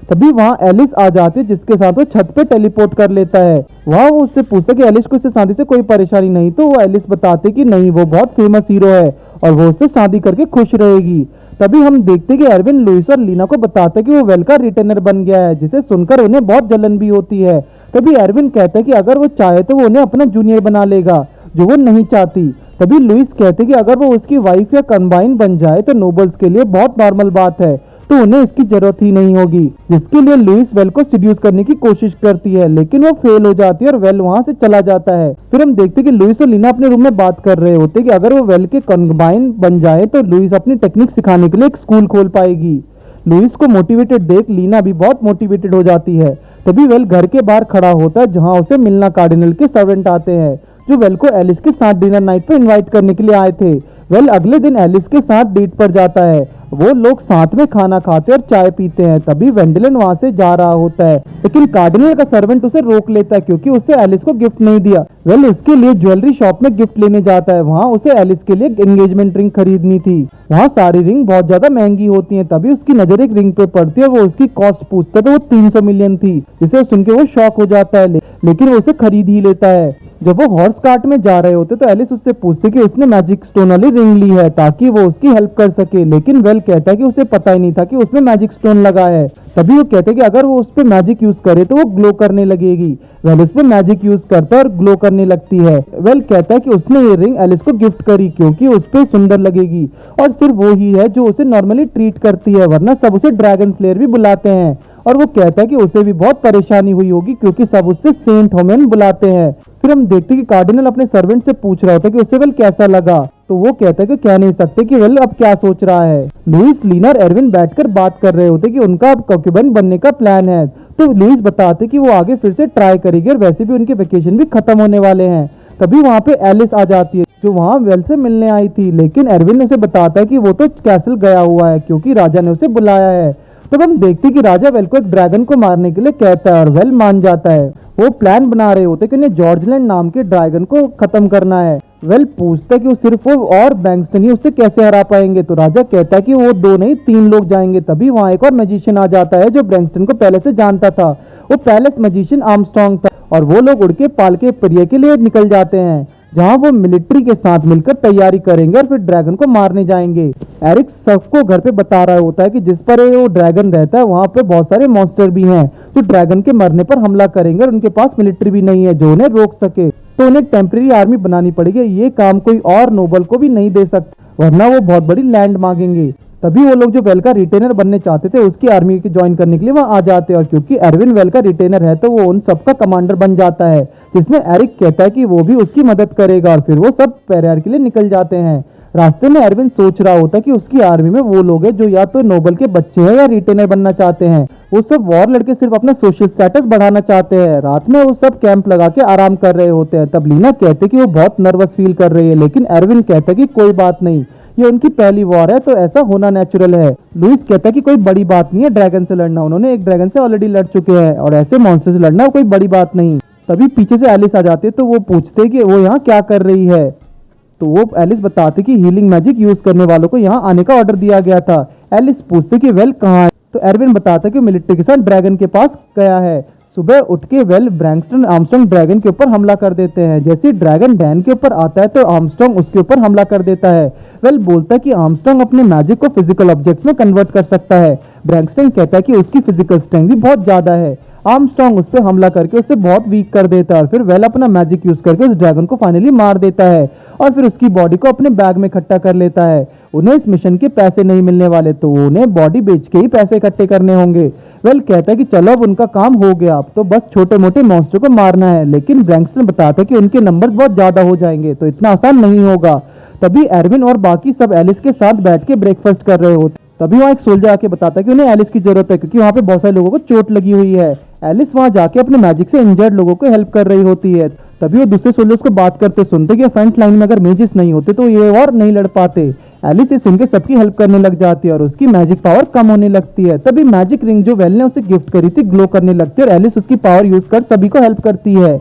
तभी वहाँ एलिस आ जाती है, जिसके साथ वो छत पे टेलीपोर्ट कर लेता है। वहाँ वो उससे पूछता है कि एलिस को इससे शादी से कोई परेशानी नहीं, तो वो एलिस बताते कि नहीं, वो बहुत फेमस हीरो है और वो उससे शादी करके खुश रहेगी। तभी हम देखते हैं कि एरविन लुइस और लीना को बताता है कि वो वेल का रिटेनर बन गया है, जिसे सुनकर उन्हें बहुत जलन भी होती है। तभी एरविन कहता है कि अगर वो चाहे तो वो उन्हें अपना जूनियर बना लेगा, जो वो नहीं चाहती। तभी लुइस कहते हैं कि अगर वो उसकी वाइफ या कंबाइन बन जाए तो नोबल्स के लिए बहुत नॉर्मल बात है, तो उन्हें इसकी जरूरत ही नहीं होगी, जिसके लिए लुइस वेल को सिड्यूस करने की कोशिश करती है, लेकिन वो फेल हो जाती है और वेल वहां से चला जाता है। फिर हम देखते हैं कि लुइस और लीना अपने रूम में बात कर रहे होते हैं कि अगर वो वेल के कंबाइन बन जाए तो लुइस अपनी टेक्निक सिखाने के लिए एक स्कूल खोल पाएगी। लुइस को मोटिवेटेड देख लीना भी बहुत मोटिवेटेड हो जाती है। तभी वेल घर के बाहर खड़ा होता है, जहाँ उसे मिलना कार्डिनल के सर्वेंट आते हैं, जो वेल को एलिस के साथ डिनर नाइट पे इनवाइट करने के लिए आए थे। वेल अगले दिन एलिस के साथ डेट पर जाता है। वो लोग साथ में खाना खाते और चाय पीते हैं। तभी वेंडेलन वहां से जा रहा होता है, लेकिन कार्डिनल का सर्वेंट उसे रोक लेता है क्योंकि उससे एलिस को गिफ्ट नहीं दिया। वेल उसके लिए ज्वेलरी शॉप में गिफ्ट लेने जाता है। वहां उसे एलिस के लिए एंगेजमेंट रिंग खरीदनी थी। वहां सारी रिंग बहुत ज्यादा महंगी होती हैं। तभी उसकी नजर एक रिंग पे पड़ती है, वो उसकी कॉस्ट पूछता है तो वो 300 मिलियन थी, जिसे सुन के वो शॉक हो जाता है, लेकिन वो उसे खरीद ही लेता है। जब वो हॉर्स कार्ट में जा रहे होते तो एलिस उससे पूछती कि उसने मैजिक स्टोन वाली रिंग ली है ताकि वो उसकी हेल्प कर सके, लेकिन वेल कहता है कि उसे पता ही नहीं था कि उसमें मैजिक स्टोन लगा है। तभी वो कहते हैं कि अगर वो उस पर मैजिक यूज करे तो वो ग्लो करने लगेगी। वेल उस पर मैजिक यूज करता है और ग्लो करने लगती है। वेल कहता है कि उसने ये रिंग एलिस को गिफ्ट करी क्योंकि उस पर सुंदर लगेगी और सिर्फ वो ही है जो उसे नॉर्मली ट्रीट करती है, वरना सब उसे ड्रैगन स्लेयर भी बुलाते हैं। और वो कहता है कि उसे भी बहुत परेशानी हुई होगी क्योंकि सब उससे सेंट होमेन बुलाते हैं। फिर हम देखते हैं कि कार्डिनल अपने सर्वेंट से पूछ रहा होता है कि उसे वेल कैसा लगा, तो वो कहता है कि कह नहीं सकते कि वेल अब क्या सोच रहा है। लुइस, लीना और एरविन बैठकर बात कर रहे होते कि उनका अब कॉन्क्यूबाइन बनने का प्लान है। तो लुइस बताते कि वो आगे फिर से ट्राई करेगी और वैसे भी उनके वेकेशन भी खत्म होने वाले हैं। तभी वहाँ पे एलिस आ जाती है जो वहाँ वेल से मिलने आई थी, लेकिन एरविन उसे बताता है कि वो तो कैसल गया हुआ है क्योंकि राजा ने उसे बुलाया है। तब हम देखते कि राजा वेल को एक ड्रैगन को मारने के लिए कहता है और वेल मान जाता है। वो प्लान बना रहे होते कि उन्हें जॉर्जलैंड नाम के ड्रैगन को खत्म करना है। वेल पूछता है कि वो सिर्फ वो और बैंक्सटन ही उससे कैसे हरा पाएंगे, तो राजा कहता है कि वो 2 नहीं 3 लोग जाएंगे। तभी वहाँ एक और मैजिशियन आ जाता है जो ब्रैंक्सटन को पहले से जानता था। वो पैलेस मैजिशियन आर्मस्ट्रांग था और वो लोग उड़ के पालके परिया के लिए निकल जाते हैं जहां वो मिलिट्री के साथ मिलकर तैयारी करेंगे और फिर ड्रैगन को मारने जाएंगे। एरिक सबको घर पे बता रहा होता है कि जिस पर वो ड्रैगन रहता है वहां पे बहुत सारे मॉन्स्टर भी हैं जो ड्रैगन के मरने पर हमला करेंगे और उनके पास मिलिट्री भी नहीं है जो उन्हें रोक सके, तो उन्हें टेम्परेरी आर्मी बनानी पड़ेगी। ये काम कोई और नोबल को भी नहीं दे सकते वरना वो बहुत बड़ी लैंड मांगेंगे। तभी वो लोग जो वेल का रिटेनर बनने चाहते थे उसकी आर्मी की ज्वाइन करने के लिए वहां आ जाते हैं और क्योंकि एरविन वेल का रिटेनर है तो वो उन सबका कमांडर बन जाता है, जिसमें एरिक कहता है कि वो भी उसकी मदद करेगा और फिर वो सब पैरियर के लिए निकल जाते हैं। रास्ते में एरविन सोच रहा होता है कि उसकी आर्मी में वो लोग हैं जो या तो नोबल के बच्चे हैं या रिटेनर बनना चाहते हैं। वो सब वॉर लड़के सिर्फ अपना सोशल स्टेटस बढ़ाना चाहते हैं। रात में वो सब कैंप लगा के आराम कर रहे होते हैं। तब लीना कहते हैं कि वो बहुत नर्वस फील कर रही है, लेकिन एरविन कहता है कि कोई बात नहीं, ये उनकी पहली वॉर है तो ऐसा होना नेचुरल है। लुइस कहता है कि कोई बड़ी बात नहीं है ड्रैगन से लड़ना, उन्होंने एक ड्रैगन से ऑलरेडी लड़ चुके हैं और ऐसे मॉन्स्टर से लड़ना कोई बड़ी बात नहीं। तभी पीछे से एलिस आ जाती है तो वो पूछते हैं कि वो यहाँ क्या कर रही है, तो वो एलिस बताती कि हीलिंग मैजिक यूज करने वालों को यहाँ आने का ऑर्डर दिया गया था। एलिस पूछते कि वेल कहाँ है, तो एरविन बताता कि मिलिट्री के साथ ड्रैगन के पास गया है। सुबह उठ के वेल ब्रैंक्सटन आर्मस्ट्रांग ड्रैगन के ऊपर हमला कर देते हैं। जैसे ड्रैगन डैन के ऊपर आता है तो आर्मस्ट्रांग उसके ऊपर हमला कर देता है। वेल बोलता है कि आर्मस्ट्रांग अपने मैजिक को फिजिकल ऑब्जेक्ट्स में कन्वर्ट कर सकता है। ब्रैंक्सटन कहता है कि उसकी फिजिकल स्ट्रेंथ भी बहुत ज्यादा है। आर्मस्ट्रांग उस पर हमला करके उसे बहुत वीक कर देता है और फिर वेल अपना मैजिक यूज करके उस ड्रैगन को फाइनली मार देता है और फिर उसकी बॉडी को अपने बैग में इकट्ठा कर लेता है। उन्हें इस मिशन के पैसे नहीं मिलने वाले तो उन्हें बॉडी बेच के ही पैसे इकट्ठे करने होंगे। वेल कहता है कि चलो अब उनका काम हो गया, अब तो बस छोटे मोटे मॉन्स्टर को मारना है, लेकिन ब्रैंक्सटन बताता है कि उनके नंबर्स बहुत ज्यादा हो जाएंगे तो इतना आसान नहीं होगा। तभी एरविन और बाकी सब एलिस के साथ बैठ के ब्रेकफास्ट कर रहे होते। तभी वहाँ एक सोल्जर आके बताता है कि उन्हें एलिस की जरूरत है क्योंकि वहाँ पे बहुत सारे लोगों को चोट लगी हुई है। एलिस वहाँ जाके अपने मैजिक से इंजर्ड लोगों को हेल्प कर रही होती है। तभी वो दूसरे सोल्जर्स को बात करते सुनते कि फ्रंट लाइन में अगर मेजिस नहीं होते तो ये और नहीं लड़ पाते। एलिस ये सुनकर सबकी हेल्प करने लग जाती है और उसकी मैजिक पावर कम होने लगती है। तभी मैजिक रिंग जो वेल ने उसे गिफ्ट करी थी ग्लो करने लगती है और एलिस उसकी पावर यूज कर सभी को हेल्प करती है।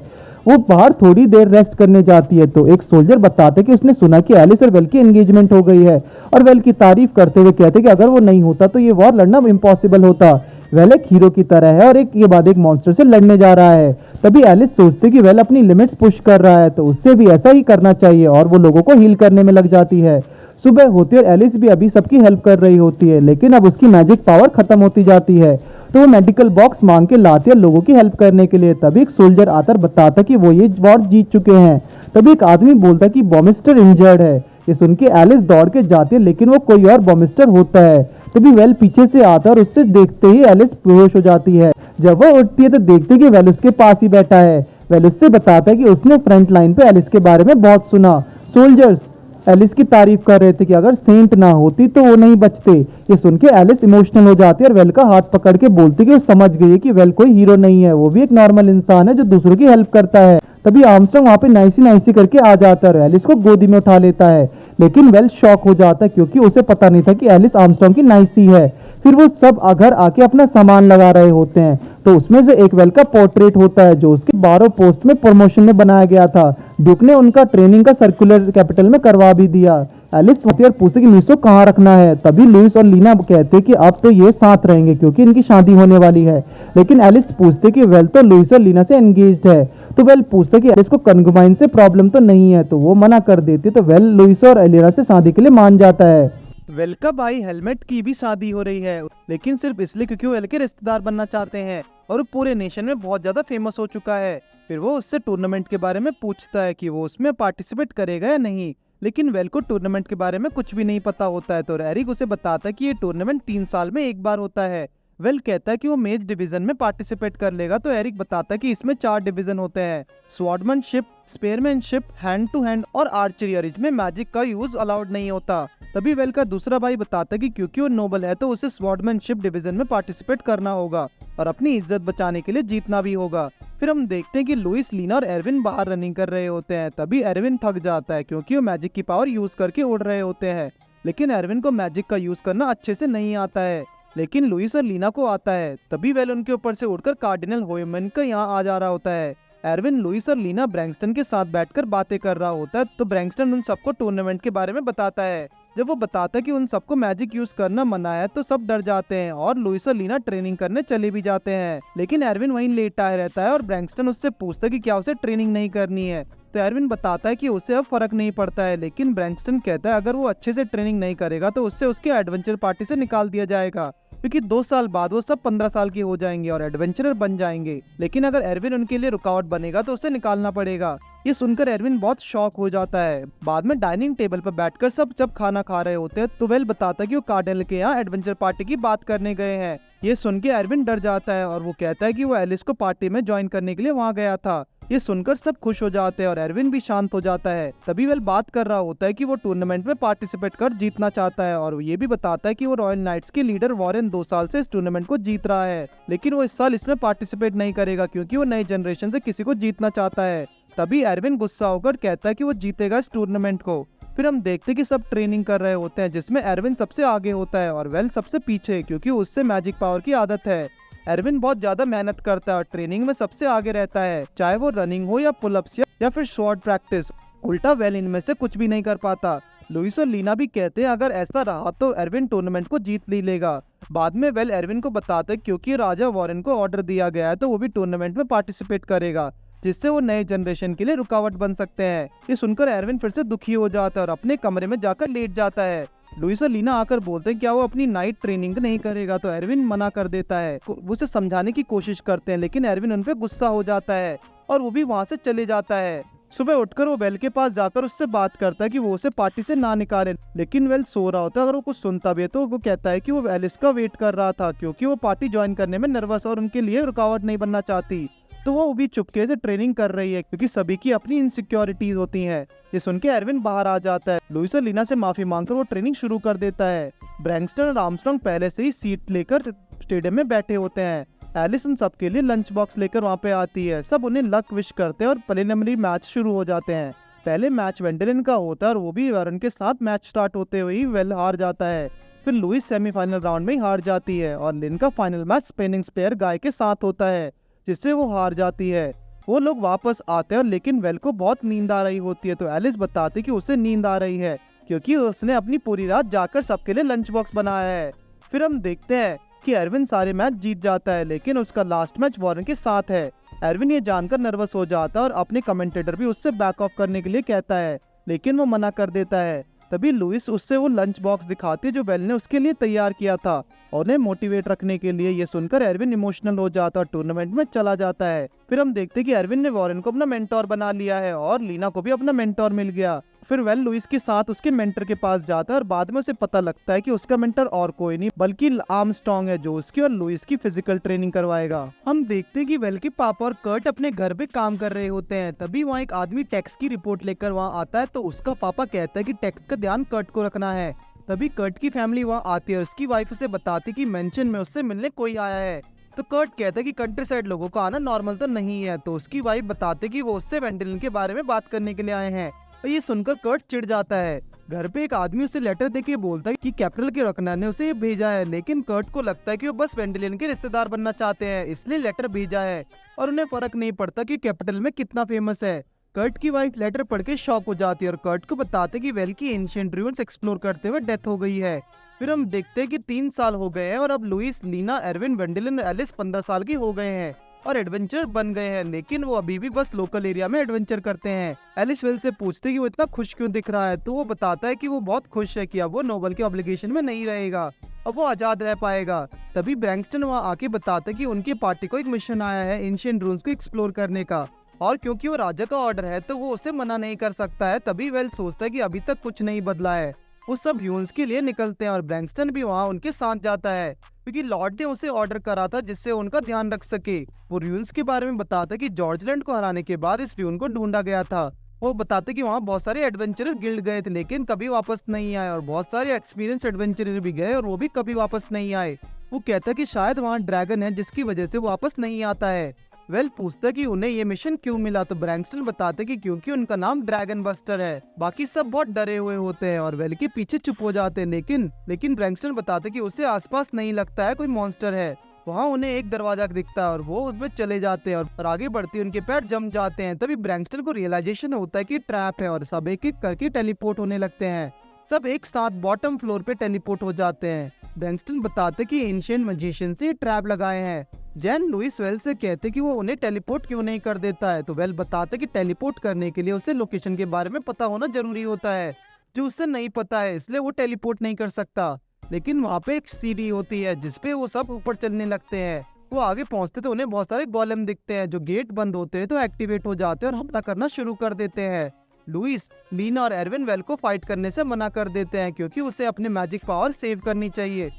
वो बाहर थोड़ी देर रेस्ट करने जाती है तो एक सोल्जर बताते कि उसने सुना कि एलिस और वेल की एंगेजमेंट हो गई है और वेल की तारीफ करते हुए कहते कि अगर वो नहीं होता तो ये वॉर लड़ना इम्पॉसिबल होता। वेल एक हीरो की तरह है और एक के बाद एक मॉन्स्टर से लड़ने जा रहा है। तभी एलिस सोचती कि वेल अपनी लिमिट्स पुश कर रहा है तो उससे भी ऐसा ही करना चाहिए और वो लोगों को हील करने में लग जाती है। सुबह होती है और एलिस भी अभी सबकी हेल्प कर रही होती है, लेकिन अब उसकी मैजिक पावर खत्म होती जाती है तो वो मेडिकल बॉक्स मांग के लाती है लोगों की हेल्प करने के लिए। तभी एक सोल्जर आकर बताता कि वो ये वॉर जीत चुके हैं। तभी एक आदमी बोलता कि बॉमिस्टर इंजर्ड है। ये सुन के एलिस दौड़ के जाती है लेकिन वो कोई और बॉमिस्टर होता है। तभी वेल पीछे से आता है और उससे देखते ही एलिस बेहोश हो जाती है। जब वो उठती है तो देखते कि वेल उसके पास ही बैठा है। वेल उससे बताता है कि उसने फ्रंट लाइन पे एलिस के बारे में बहुत सुना। सोल्जर्स एलिस की तारीफ कर रहे थे कि अगर सेंट ना होती तो वो नहीं बचते। ये सुन के एलिस इमोशनल हो जाती है और वेल का हाथ पकड़ के बोलती कि वो समझ गई है कि वेल कोई हीरो नहीं है, वो भी एक नॉर्मल इंसान है जो दूसरों की हेल्प करता है। तभी आर्मस्ट्रांग वहां पे नाइसी नाइसी करके आ जाता है और एलिस को गोदी में उठा लेता है, लेकिन वेल शॉक हो जाता है क्योंकि उसे पता नहीं था कि एलिस आर्मस्ट्रांग की नाइसी है। फिर वो सब घर आके अपना सामान लगा रहे होते हैं तो उसमें से एक वेल का पोर्ट्रेट होता है जो उसके 12 पोस्ट में प्रमोशन में बनाया गया था। ड्यूक ने उनका ट्रेनिंग का सर्कुलर कैपिटल में करवा भी दिया। एलिस पूछते कि लुइस को कहाँ रखना है। तभी लुइस और लीना कहते कि अब तो ये साथ रहेंगे क्योंकि इनकी शादी होने वाली है, लेकिन एलिस पूछते कि वेल तो लुइस और लीना से एंगेज्ड है। तो वेल पूछते कि एलिस को कंगुमाइन से प्रॉब्लम तो नहीं है तो वो मना कर देती, तो वेल लुइस और लीना से शादी के लिए मान जाता है। वेल का भाई हेलमेट की भी शादी हो रही है, लेकिन सिर्फ इसलिए क्योंकि वो वेल के रिश्तेदार बनना चाहते हैं और वो पूरे नेशन में बहुत ज्यादा फेमस हो चुका है। फिर वो उससे टूर्नामेंट के बारे में पूछता है कि वो उसमें पार्टिसिपेट करेगा या नहीं, लेकिन वेल को टूर्नामेंट के बारे में कुछ भी नहीं पता होता है। तो एरिक उसे बताता है कि ये टूर्नामेंट 3 साल में एक बार होता है। वेल कहता है कि वो मेज डिवीजन में पार्टिसिपेट कर लेगा। तो एरिक बताता है कि इसमें 4 डिवीजन होते हैं, स्वॉर्डमैनशिप, स्पेयरमैनशिप, हैंड टू हैंड और आर्चरी, और इसमें मैजिक का यूज अलाउड नहीं होता। तभी वेल का दूसरा भाई बताता है कि क्योंकि वो नोबल है तो उसे स्वॉर्डमैनशिप डिवीजन में पार्टिसिपेट करना होगा और अपनी इज्जत बचाने के लिए जीतना भी होगा। फिर हम देखते हैं कि लुइस, लीना और एरविन बाहर रनिंग कर रहे होते हैं। तभी एरविन थक जाता है क्योंकि वो मैजिक की पावर यूज करके उड़ रहे होते हैं, लेकिन एरविन को मैजिक का यूज करना अच्छे से नहीं आता है, लेकिन लुइस और लीना को आता है। तभी वेल उनके ऊपर से उड़कर कार्डिनल होयमन का यहाँ आ जा रहा होता है। एरविन, लुइस और लीना ब्रैंक्सटन के साथ बैठकर बातें कर रहा होता है। तो ब्रैंक्सटन उन सबको टूर्नामेंट के बारे में बताता है। जब वो बताता है कि उन सबको मैजिक यूज करना मना है तो सब डर जाते हैं और लुइस और लीना ट्रेनिंग करने चले भी जाते हैं, लेकिन एरविन वहीं लेटा रहता है और ब्रैंक्सटन उससे पूछता है कि क्या उसे ट्रेनिंग नहीं करनी है। तो एरविन बताता है कि उसे अब फर्क नहीं पड़ता है, लेकिन ब्रैंक्सटन कहता है अगर वो अच्छे से ट्रेनिंग नहीं करेगा तो उससे उसके एडवेंचर पार्टी से निकाल दिया जाएगा, क्योंकि 2 साल बाद वो सब 15 साल के हो जाएंगे और एडवेंचरर बन जाएंगे। लेकिन अगर एरविन उनके लिए रुकावट बनेगा तो उसे निकालना पड़ेगा। ये सुनकर एरविन बहुत शॉक हो जाता है। बाद में डाइनिंग टेबल पर बैठकर सब जब खाना खा रहे होते हैं तो वेल बताता है कि वो कार्डेल के यहाँ एडवेंचर पार्टी की बात करने गए हैं। ये सुन के एरविन डर जाता है और वो कहता है कि वो एलिस को पार्टी में ज्वाइन करने के लिए वहाँ गया था। ये सुनकर सब खुश हो जाते हैं और एरविन भी शांत हो जाता है। तभी वेल बात कर रहा होता है कि वो टूर्नामेंट में पार्टिसिपेट कर जीतना चाहता है और वो ये भी बताता है कि वो रॉयल नाइट्स के लीडर वॉरेन 2 साल से इस टूर्नामेंट को जीत रहा है, लेकिन वो इस साल इसमें पार्टिसिपेट नहीं करेगा क्योंकि वो नई जनरेशन से किसी को जीतना चाहता है। तभी एरविन गुस्सा होकर कहता है कि वो जीतेगा इस टूर्नामेंट को। फिर हम देखते हैं कि सब ट्रेनिंग कर रहे होते हैं, जिसमें एरविन सबसे आगे होता है और वेल सबसे पीछे, क्योंकि उससे मैजिक पावर की आदत है। एरविन बहुत ज्यादा मेहनत करता है और ट्रेनिंग में सबसे आगे रहता है, चाहे वो रनिंग हो या पुलअप्स या फिर शॉर्ट प्रैक्टिस। उल्टा वेल इनमें से कुछ भी नहीं कर पाता। लुइस और लीना भी कहते हैं अगर ऐसा रहा तो एरविन टूर्नामेंट को जीत ही लेगा। बाद में वेल एरविन को बताते हैं क्योंकि राजा वॉरेन को ऑर्डर दिया गया है तो वो भी टूर्नामेंट में पार्टिसिपेट करेगा, जिससे वो नए जनरेशन के लिए रुकावट बन सकते हैं। ये सुनकर एरविन फिर से दुखी हो जाता है और अपने कमरे में जाकर लेट जाता है। लुइस और लीना आकर बोलते हैं क्या वो अपनी नाइट ट्रेनिंग नहीं करेगा, तो एरविन मना कर देता है। वो उसे समझाने की कोशिश करते हैं, लेकिन एरविन उन पे गुस्सा हो जाता है और वो भी वहाँ से चले जाता है। सुबह उठकर वो वेल के पास जाकर उससे बात करता है कि वो उसे पार्टी से ना निकाले, लेकिन वेल सो रहा होता है। अगर वो कुछ सुनता भी है तो वो कहता है कि वो एलिस का वेट कर रहा था क्योंकि वो पार्टी ज्वाइन करने में नर्वस और उनके लिए रुकावट नहीं बनना चाहती। तो वो भी चुपके से ट्रेनिंग कर रही है क्योंकि सभी की अपनी इनसिक्योरिटीज होती हैं। ये सुन के एरविन बाहर आ जाता है। लुइस और लीना से माफी मांगकर वो ट्रेनिंग शुरू कर देता है। ब्रैंक्सटन और आर्मस्ट्रांग पहले से ही सीट लेकर स्टेडियम में बैठे होते हैं। एलिस उन सबके लिए लंच बॉक्स लेकर वहाँ पे आती है। सब उन्हें लक विश करते हैं और प्रिलिमिनरी मैच शुरू हो जाते हैं। पहले मैच वेंडेलिन का होता है और वो भी वॉरेन के साथ मैच स्टार्ट होते हुए ही वेल हार जाता है। फिर लुइस सेमीफाइनल राउंड में ही हार जाती है और लिन का फाइनल मैच स्पेनिंग स्पेयर गाय के साथ होता है, जिससे वो हार जाती है। वो लोग वापस आते हैं लेकिन वेल को बहुत नींद आ रही होती है, तो एलिस बताती कि उसे नींद आ रही है क्योंकि उसने अपनी पूरी रात जाकर सबके लिए लंच बॉक्स बनाया है। फिर हम देखते हैं कि एरविन सारे मैच जीत जाता है, लेकिन उसका लास्ट मैच वॉरेन के साथ है। एरविन ये जानकर नर्वस हो जाता है और अपने कमेंटेटर भी उससे बैक ऑफ करने के लिए कहता है, लेकिन वो मना कर देता है। तभी लुइस उससे वो लंच बॉक्स दिखाती है जो वेल ने उसके लिए तैयार किया था और उन्हें मोटिवेट रखने के लिए। ये सुनकर एरविन इमोशनल हो जाता है और टूर्नामेंट में चला जाता है। फिर हम देखते हैं कि एरविन ने वॉरेन को अपना मेंटोर बना लिया है और लीना को भी अपना मेंटोर मिल गया। फिर वेल लुइस के साथ उसके मेंटर के पास जाता है और बाद में उसे पता लगता है कि उसका मेंटर और कोई नहीं बल्कि आर्मस्ट्रांग है, जो उसकी और लुइस की फिजिकल ट्रेनिंग करवाएगा। हम देखते हैं कि वेल के पापा और कर्ट अपने घर पे काम कर रहे होते हैं। तभी वहाँ एक आदमी टैक्स की रिपोर्ट लेकर वहाँ आता है, तो उसका पापा कहता है कि टैक्स का ध्यान कर्ट को रखना है। तभी कर्ट की फैमिली वहाँ आती है। उसकी वाइफ उसे बताती कि मेंशन में उससे मिलने कोई आया है। तो कर्ट कहता है कि कंट्री साइड लोगों का आना नॉर्मल तो नहीं है। तो उसकी वाइफ बताते कि वो उससे वेंडेलिन के बारे में बात करने के लिए आए हैं। तो ये सुनकर कर्ट चिढ़ जाता है। घर पे एक आदमी उसे लेटर देके बोलता है कि कैपिटल के रखना ने उसे ये भेजा है, लेकिन कर्ट को लगता है कि वो बस वेंडेलिन के रिश्तेदार बनना चाहते हैं, इसलिए लेटर भेजा है और उन्हें फर्क नहीं पड़ता कि कैपिटल में कितना फेमस है। कर्ट की वाइफ लेटर पढ़ के शॉक हो जाती है और कर्ट को बताते कि वेल की एंशिएंट रूइंस एक्सप्लोर करते हुए डेथ हो गई है। फिर हम देखते हैं कि 3 साल हो गए हैं और अब लुइस, लीना, एरविन, वेंडेलिन और एलिस 15 साल की हो गए हैं। और एडवेंचर बन गए हैं, लेकिन वो अभी भी बस लोकल एरिया में एडवेंचर करते हैं। एलिस वेल से पूछते कि वो इतना खुश क्यों दिख रहा है, तो वो बताता है कि वो बहुत खुश है कि अब वो नोबल के ऑब्लिगेशन में नहीं रहेगा, अब वो आजाद रह पाएगा। तभी ब्रैंक्सटन वहाँ आके बताता है कि उनकी पार्टी को एक मिशन आया है एंशिएंट रून्स को एक्सप्लोर करने का, और क्योंकि वो राजा का ऑर्डर है तो वो उसे मना नहीं कर सकता है। तभी वेल सोचता है कि अभी तक कुछ नहीं बदला है। वो सब ह्यून्स के लिए निकलते हैं और ब्रैंक्सटन भी वहाँ उनके साथ जाता है, क्योंकि लॉर्ड ने उसे ऑर्डर करा था जिससे उनका ध्यान रख सके। वो र्यून्स के बारे में बताता है कि जॉर्जलैंड को हराने के बाद इस र्यून को ढूंढा गया था। वो बताते कि वहाँ बहुत सारे एडवेंचरर गिल्ड गए थे लेकिन कभी वापस नहीं आए, और बहुत सारे एक्सपीरियंस एडवेंचरर भी गए और वो भी कभी वापस नहीं आए। वो कहता है कि शायद वहाँ ड्रैगन है जिसकी वजह से वापस नहीं आता है। वेल पूछता है कि उन्हें ये मिशन क्यों मिला, तो ब्रैंक्सटन बताते कि क्योंकि उनका नाम ड्रैगन बस्टर है। बाकी सब बहुत डरे हुए होते हैं और वेल के पीछे चुप हो जाते हैं, लेकिन ब्रैंक्सटन बताते कि उसे आसपास नहीं लगता है कोई मॉन्स्टर है। वहाँ उन्हें एक दरवाजा दिखता है और वो उसमें चले जाते हैं और आगे बढ़ते उनके पैर जम जाते हैं। तभी ब्रैंक्सटन को रियलाइजेशन होता है कि ट्रैप है और सब एक एक करके टेलीपोर्ट होने लगते हैं। सब एक साथ बॉटम फ्लोर पे टेलीपोर्ट हो जाते हैं। ब्रैंक्सटन बताते कि एंशिएंट मैजिशियन से ट्रैप लगाए हैं। जैन लुइस वेल से कहते कि वो उन्हें टेलीपोर्ट क्यों नहीं कर देता है, तो वेल बताते कि टेलीपोर्ट करने के लिए उसे लोकेशन के बारे में पता होना जरूरी होता है, जो उसे नहीं पता है, इसलिए वो टेलीपोर्ट नहीं कर सकता। लेकिन वहाँ पे एक सीढ़ी होती है जिसपे वो सब ऊपर चलने लगते हैं। वो आगे पहुंचते तो उन्हें बहुत सारे गोलेम दिखते हैं जो गेट बंद होते हैं तो एक्टिवेट हो जाते हैं और हमला करना शुरू कर देते हैं। लुइस, लीना और एरविन वेल को फाइट करने से मना कर देते हैं क्योंकि उसे अपनी मैजिक पावर सेव करनी चाहिए,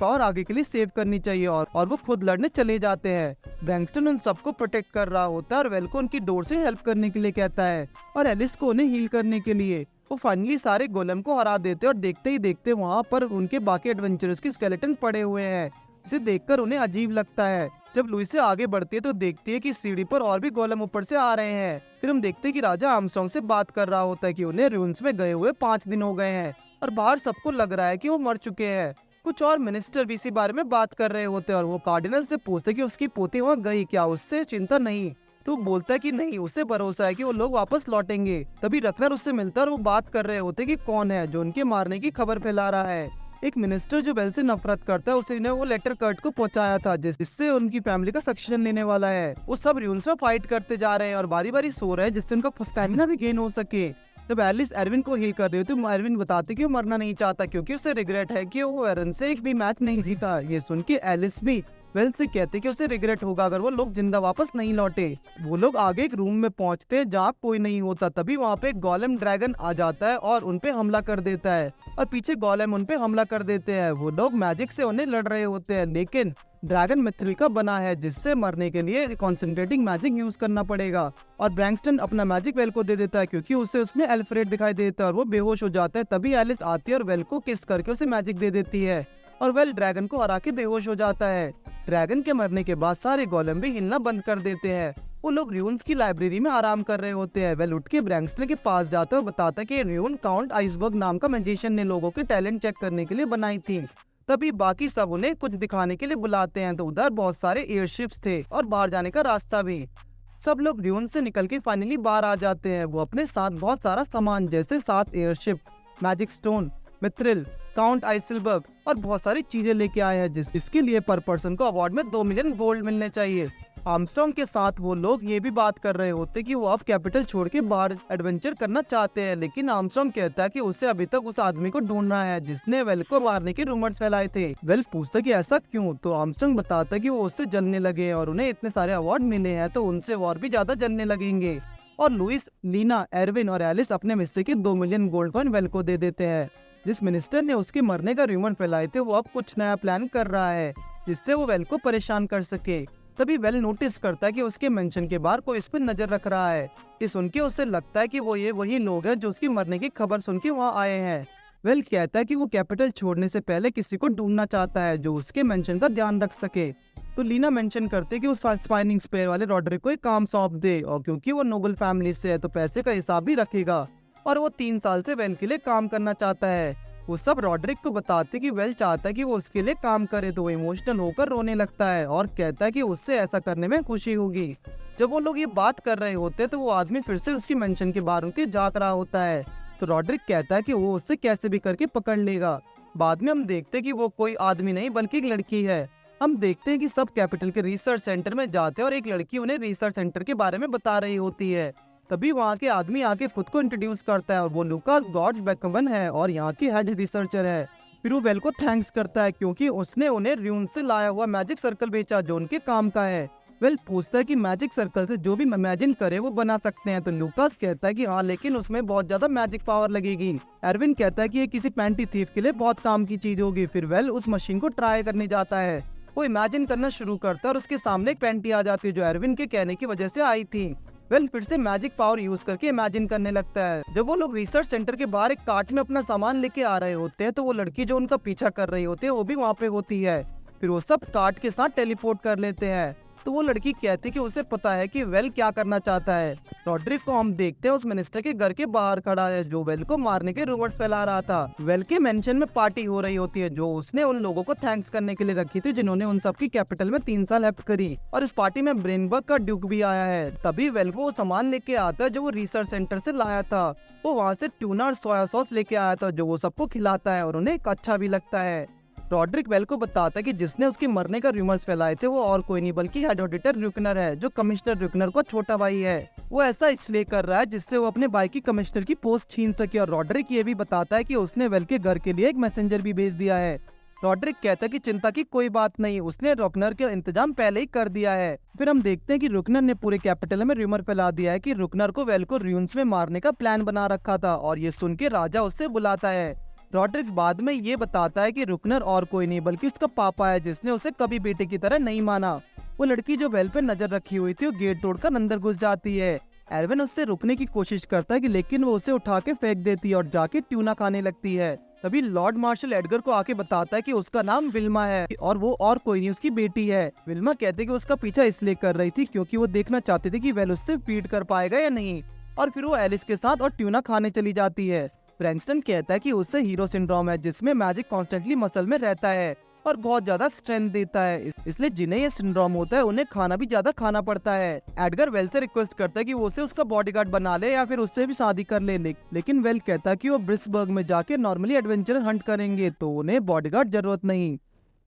आगे के लिए सेव करनी चाहिए, और वो खुद लड़ने चले जाते हैं। ब्रैंक्सटन उन सबको प्रोटेक्ट कर रहा होता है और वेल को उनकी डोर से हेल्प करने के लिए कहता है और एलिस को उन्हें हील करने के लिए। वो फाइनली सारे गोलम को हरा देते हैं और देखते ही देखते वहाँ पर उनके बाकी एडवेंचरर्स के स्केलेटन पड़े हुए हैं। इसे देखकर उन्हें अजीब लगता है। जब लुइस से आगे बढ़ती है तो देखती है कि सीढ़ी पर और भी गोलम ऊपर से आ रहे हैं। फिर हम देखते हैं कि राजा आर्मस्ट्रांग से बात कर रहा होता है कि उन्हें रून्स में गए हुए 5 दिन हो गए हैं और बाहर सबको लग रहा है कि वो मर चुके हैं। कुछ और मिनिस्टर भी इसी बारे में बात कर रहे होते हैं और वो कार्डिनल से पूछते कि उसकी पोती वहाँ गई क्या, उससे चिंता नहीं। तो बोलता है कि नहीं, उसे भरोसा है कि वो लोग वापस लौटेंगे। तभी रत्नर उससे मिलता है और वो बात कर रहे होते कि कौन है जो उनके मारने की खबर फैला रहा है। एक मिनिस्टर जो वेल से नफरत करता है उसी ने वो लेटर कर्ट को पहुंचाया था जिससे उनकी फैमिली का सक्सेशन लेने वाला है। वो सब र्यून्स में फाइट करते जा रहे हैं और बारी बारी सो रहे हैं जिससे उनका स्टैमिना भी गेन हो सके। जब एलिस एरविन को हील कर रही होती है, एरविन बताते कि वो मरना नहीं चाहता क्योंकि उसे रिग्रेट है कि वो एरन से एक भी मैच नहीं जीता। ये सुन के एलिस भी वेल से कहते कि उसे रिग्रेट होगा अगर वो लोग जिंदा वापस नहीं लौटे। वो लोग आगे एक रूम में पहुंचते हैं जहाँ कोई नहीं होता। तभी वहाँ पे एक गोलेम ड्रैगन आ जाता है और उनपे हमला कर देता है और पीछे गोलेम उनपे हमला कर देते हैं। वो लोग मैजिक से उन्हें लड़ रहे होते हैं लेकिन ड्रैगन मिथ्रिल का बना है जिससे मरने के लिए कॉन्सेंट्रेटिंग मैजिक यूज करना पड़ेगा। और ब्रैंक्सटन अपना मैजिक वेल को दे देता है क्योंकि उसे उसमें एल्फ्रेड दिखाई देता है और वो बेहोश हो जाता है। तभी एलिस आती है और वेल को किस करके उसे मैजिक दे देती है और वेल ड्रैगन को हरा के बेहोश हो जाता है। ड्रैगन के मरने के बाद सारे गोलेम भी हिलना बंद कर देते हैं। वो लोग र्यून्स की लाइब्रेरी में आराम कर रहे होते हैं। वेल उठ के ब्रैंक्सटन के पास जाता है और बताता है कि र्यून काउंट आइसबर्ग नाम का मैजिशियन ने लोगों के टैलेंट चेक करने के लिए बनाई थी। तभी बाकी सब उन्हें कुछ दिखाने के लिए बुलाते हैं तो उधर बहुत सारे एयरशिप्स थे और बाहर जाने का रास्ता भी। सब लोग र्यून से निकल के फाइनली बाहर आ जाते हैं। वो अपने साथ बहुत सारा सामान जैसे 7 airship, magic stone, Mithril, count iceberg और बहुत सारी चीजें लेके आए हैं जिसके लिए पर पर्सन को अवार्ड में 2 मिलियन गोल्ड मिलने चाहिए। आर्मस्ट्रांग के साथ वो लोग ये भी बात कर रहे होते कि वो अब कैपिटल छोड़ के बाहर एडवेंचर करना चाहते हैं, लेकिन आर्मस्ट्रांग कहता है कि उसे अभी तक उस आदमी को ढूंढना है जिसने वेल को मारने के रूमर्स फैलाए थे। वेल पूछता कि ऐसा क्यों, तो आर्मस्ट्रांग बताता कि वो उससे जलने लगे और उन्हें इतने सारे अवार्ड मिले हैं तो उनसे और भी ज्यादा जलने लगेंगे। और लुइस, लीना, एरविन और एलिस अपने हिस्से के 2 मिलियन गोल्ड कॉइन वेल को दे देते हैं। जिस मिनिस्टर ने उसके मरने का रूमर फैलाए थे वो अब कुछ नया प्लान कर रहा है जिससे वो वेल को परेशान कर सके। तभी वेल नोटिस करता है कि उसके मेंशन के बाहर कोई इस पर नजर रख रहा है। ये सुन के उसे लगता है कि वो ये वही लोग हैं जो उसकी मरने की खबर सुन के वहाँ आए हैं। वेल कहता है कि वो कैपिटल छोड़ने से पहले किसी को ढूंढना चाहता है जो उसके मेंशन का ध्यान रख सके। तो लीना मेंशन करते कि वो स्पाइनिंग स्पेयर वाले रॉड्रिक को एक काम सौंप दे और क्योंकि वो नोबल फैमिली से है तो पैसे का हिसाब भी रखेगा और वो 3 साल से वेल के लिए काम करना चाहता है। वो सब रॉड्रिक को बताते कि वेल चाहता है कि वो उसके लिए काम करे तो वो इमोशनल होकर रोने लगता है और कहता है कि उससे ऐसा करने में खुशी होगी। जब वो लोग ये बात कर रहे होते तो वो आदमी फिर से उसकी मेंशन के बाहर उनके झांक रहा होता है। तो रॉड्रिक कहता है कि वो उससे कैसे भी करके पकड़ लेगा। बाद में हम देखते कि वो कोई आदमी नहीं बल्कि एक लड़की है। हम देखते हैं कि सब कैपिटल के रिसर्च सेंटर में जाते हैं और एक लड़की उन्हें रिसर्च सेंटर के बारे में बता रही होती है। तभी वहाँ के आदमी आके खुद को इंट्रोड्यूस करता है और वो लुकास गॉड्स बेकमन है और यहाँ की हेड रिसर्चर है। फिर वो वेल को थैंक्स करता है क्योंकि उसने उन्हें र्यून से लाया हुआ मैजिक सर्कल बेचा जो उनके काम का है। वेल पूछता है कि मैजिक सर्कल से जो भी इमेजिन करे वो बना सकते हैं, तो लुकास कहता है कि हाँ, लेकिन उसमें बहुत ज्यादा मैजिक पावर लगेगी। एरविन कहता है कि ये किसी पैंटी थीफ के लिए बहुत काम की चीज होगी। फिर वेल उस मशीन को ट्राई करने जाता है। वो इमेजिन करना शुरू करता है और उसके सामने एक पैंटी आ जाती है जो एरविन के कहने की वजह से आई थी। वेल फिर से मैजिक पावर यूज करके इमेजिन करने लगता है। जब वो लोग रिसर्च सेंटर के बाहर एक कार्ट में अपना सामान लेके आ रहे होते हैं तो वो लड़की जो उनका पीछा कर रही होती है वो भी वहाँ पे होती है। फिर वो सब कार्ट के साथ टेलीपोर्ट कर लेते हैं। तो वो लड़की कहती है कि उसे पता है कि वेल क्या करना चाहता है। रॉड्रिक को हम देखते हैं उस मिनिस्टर के घर के बाहर खड़ा है जो वेल को मारने के रूमर्स फैला रहा था। वेल के मेंशन में पार्टी हो रही होती है जो उसने उन लोगों को थैंक्स करने के लिए रखी थी जिन्होंने उन सबकी कैपिटल में 3 साल हेल्प करी। और इस पार्टी में ब्रेनबर्ग का ड्यूक भी आया है। तभी वेल को वो सामान लेके आता है जो वो रिसर्च सेंटर से लाया था। वो वहाँ से ट्यूना और सोया सॉस लेके आया था जो वो सबको खिलाता है और उन्हें अच्छा भी लगता है। रॉड्रिक वेल को बताता है कि जिसने उसके मरने का रूमर्स फैलाए थे वो और कोई नहीं बल्कि हेड ऑडिटर रुकनर है जो कमिश्नर रुकनर को छोटा भाई है। वो ऐसा इसलिए कर रहा है जिससे वो अपने भाई की कमिश्नर की पोस्ट छीन सके। और रॉड्रिक ये भी बताता है कि उसने वेल के घर के लिए एक मैसेंजर भी भेज दिया है। रॉड्रिक कहता है कि चिंता की कोई बात नहीं, उसने रुकनर के इंतजाम पहले ही कर दिया है। फिर हम देखते हैं कि रुकनर ने पूरे कैपिटल में रूमर फैला दिया है कि रुकनर को वेल को र्यून्स में मारने का प्लान बना रखा था और ये सुन के राजा उससे बुलाता है। रॉड्रिक बाद में ये बताता है कि रुकनर और कोई नहीं बल्कि उसका पापा है जिसने उसे कभी बेटे की तरह नहीं माना। वो लड़की जो वेल पे नजर रखी हुई थी वो गेट तोड़कर अंदर घुस जाती है। एरविन उससे रुकने की कोशिश करता है कि लेकिन वो उसे उठा के फेंक देती है और जाके ट्यूना खाने लगती है। तभी लॉर्ड मार्शल एडगर को आके बताता है कि उसका नाम विल्मा है और वो और कोई नहीं उसकी बेटी है। विल्मा कहते कि उसका पीछा इसलिए कर रही थी क्योंकि वो देखना चाहती थी कि वेल उससे फीड कर पाएगा या नहीं। और फिर वो एलिस के साथ और ट्यूना खाने चली जाती है। ब्रैंक्सटन कहता है कि उससे हीरो सिंड्रोम है जिसमें मैजिक कॉन्स्टेंटली मसल में रहता है और बहुत ज्यादा स्ट्रेंथ देता है, इसलिए जिन्हें ये सिंड्रोम होता है उन्हें खाना भी ज्यादा खाना पड़ता है। एडगर वेल से रिक्वेस्ट करता है कि वो उसे उसका बॉडीगार्ड बना ले या फिर उससे भी शादी कर ले, लेकिन वेल कहता है कि वो ब्रिस्बर्ग में जाके नॉर्मली एडवेंचर हंट करेंगे तो उन्हें बॉडीगार्ड जरूरत नहीं।